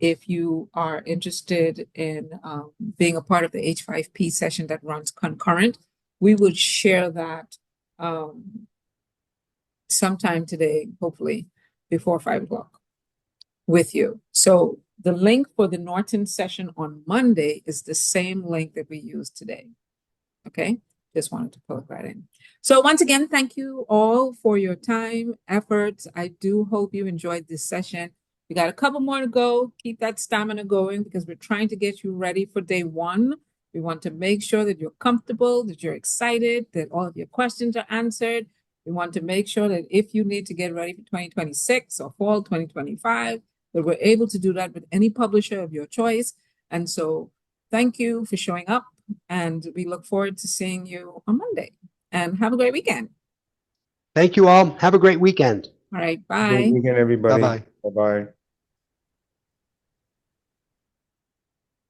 if you are interested in being a part of the H5P session that runs concurrent. We will share that sometime today, hopefully before 5 o'clock with you. So the link for the Norton session on Monday is the same link that we used today. Okay, just wanted to plug that in. So once again, thank you all for your time, efforts. I do hope you enjoyed this session. We got a couple more to go. Keep that stamina going because we're trying to get you ready for day one. We want to make sure that you're comfortable, that you're excited, that all of your questions are answered. We want to make sure that if you need to get ready for 2026 or fall 2025, that we're able to do that with any publisher of your choice. And so thank you for showing up, and we look forward to seeing you on Monday. And have a great weekend. Thank you all. Have a great weekend. All right, bye. Good weekend, everybody. Bye-bye. Bye-bye.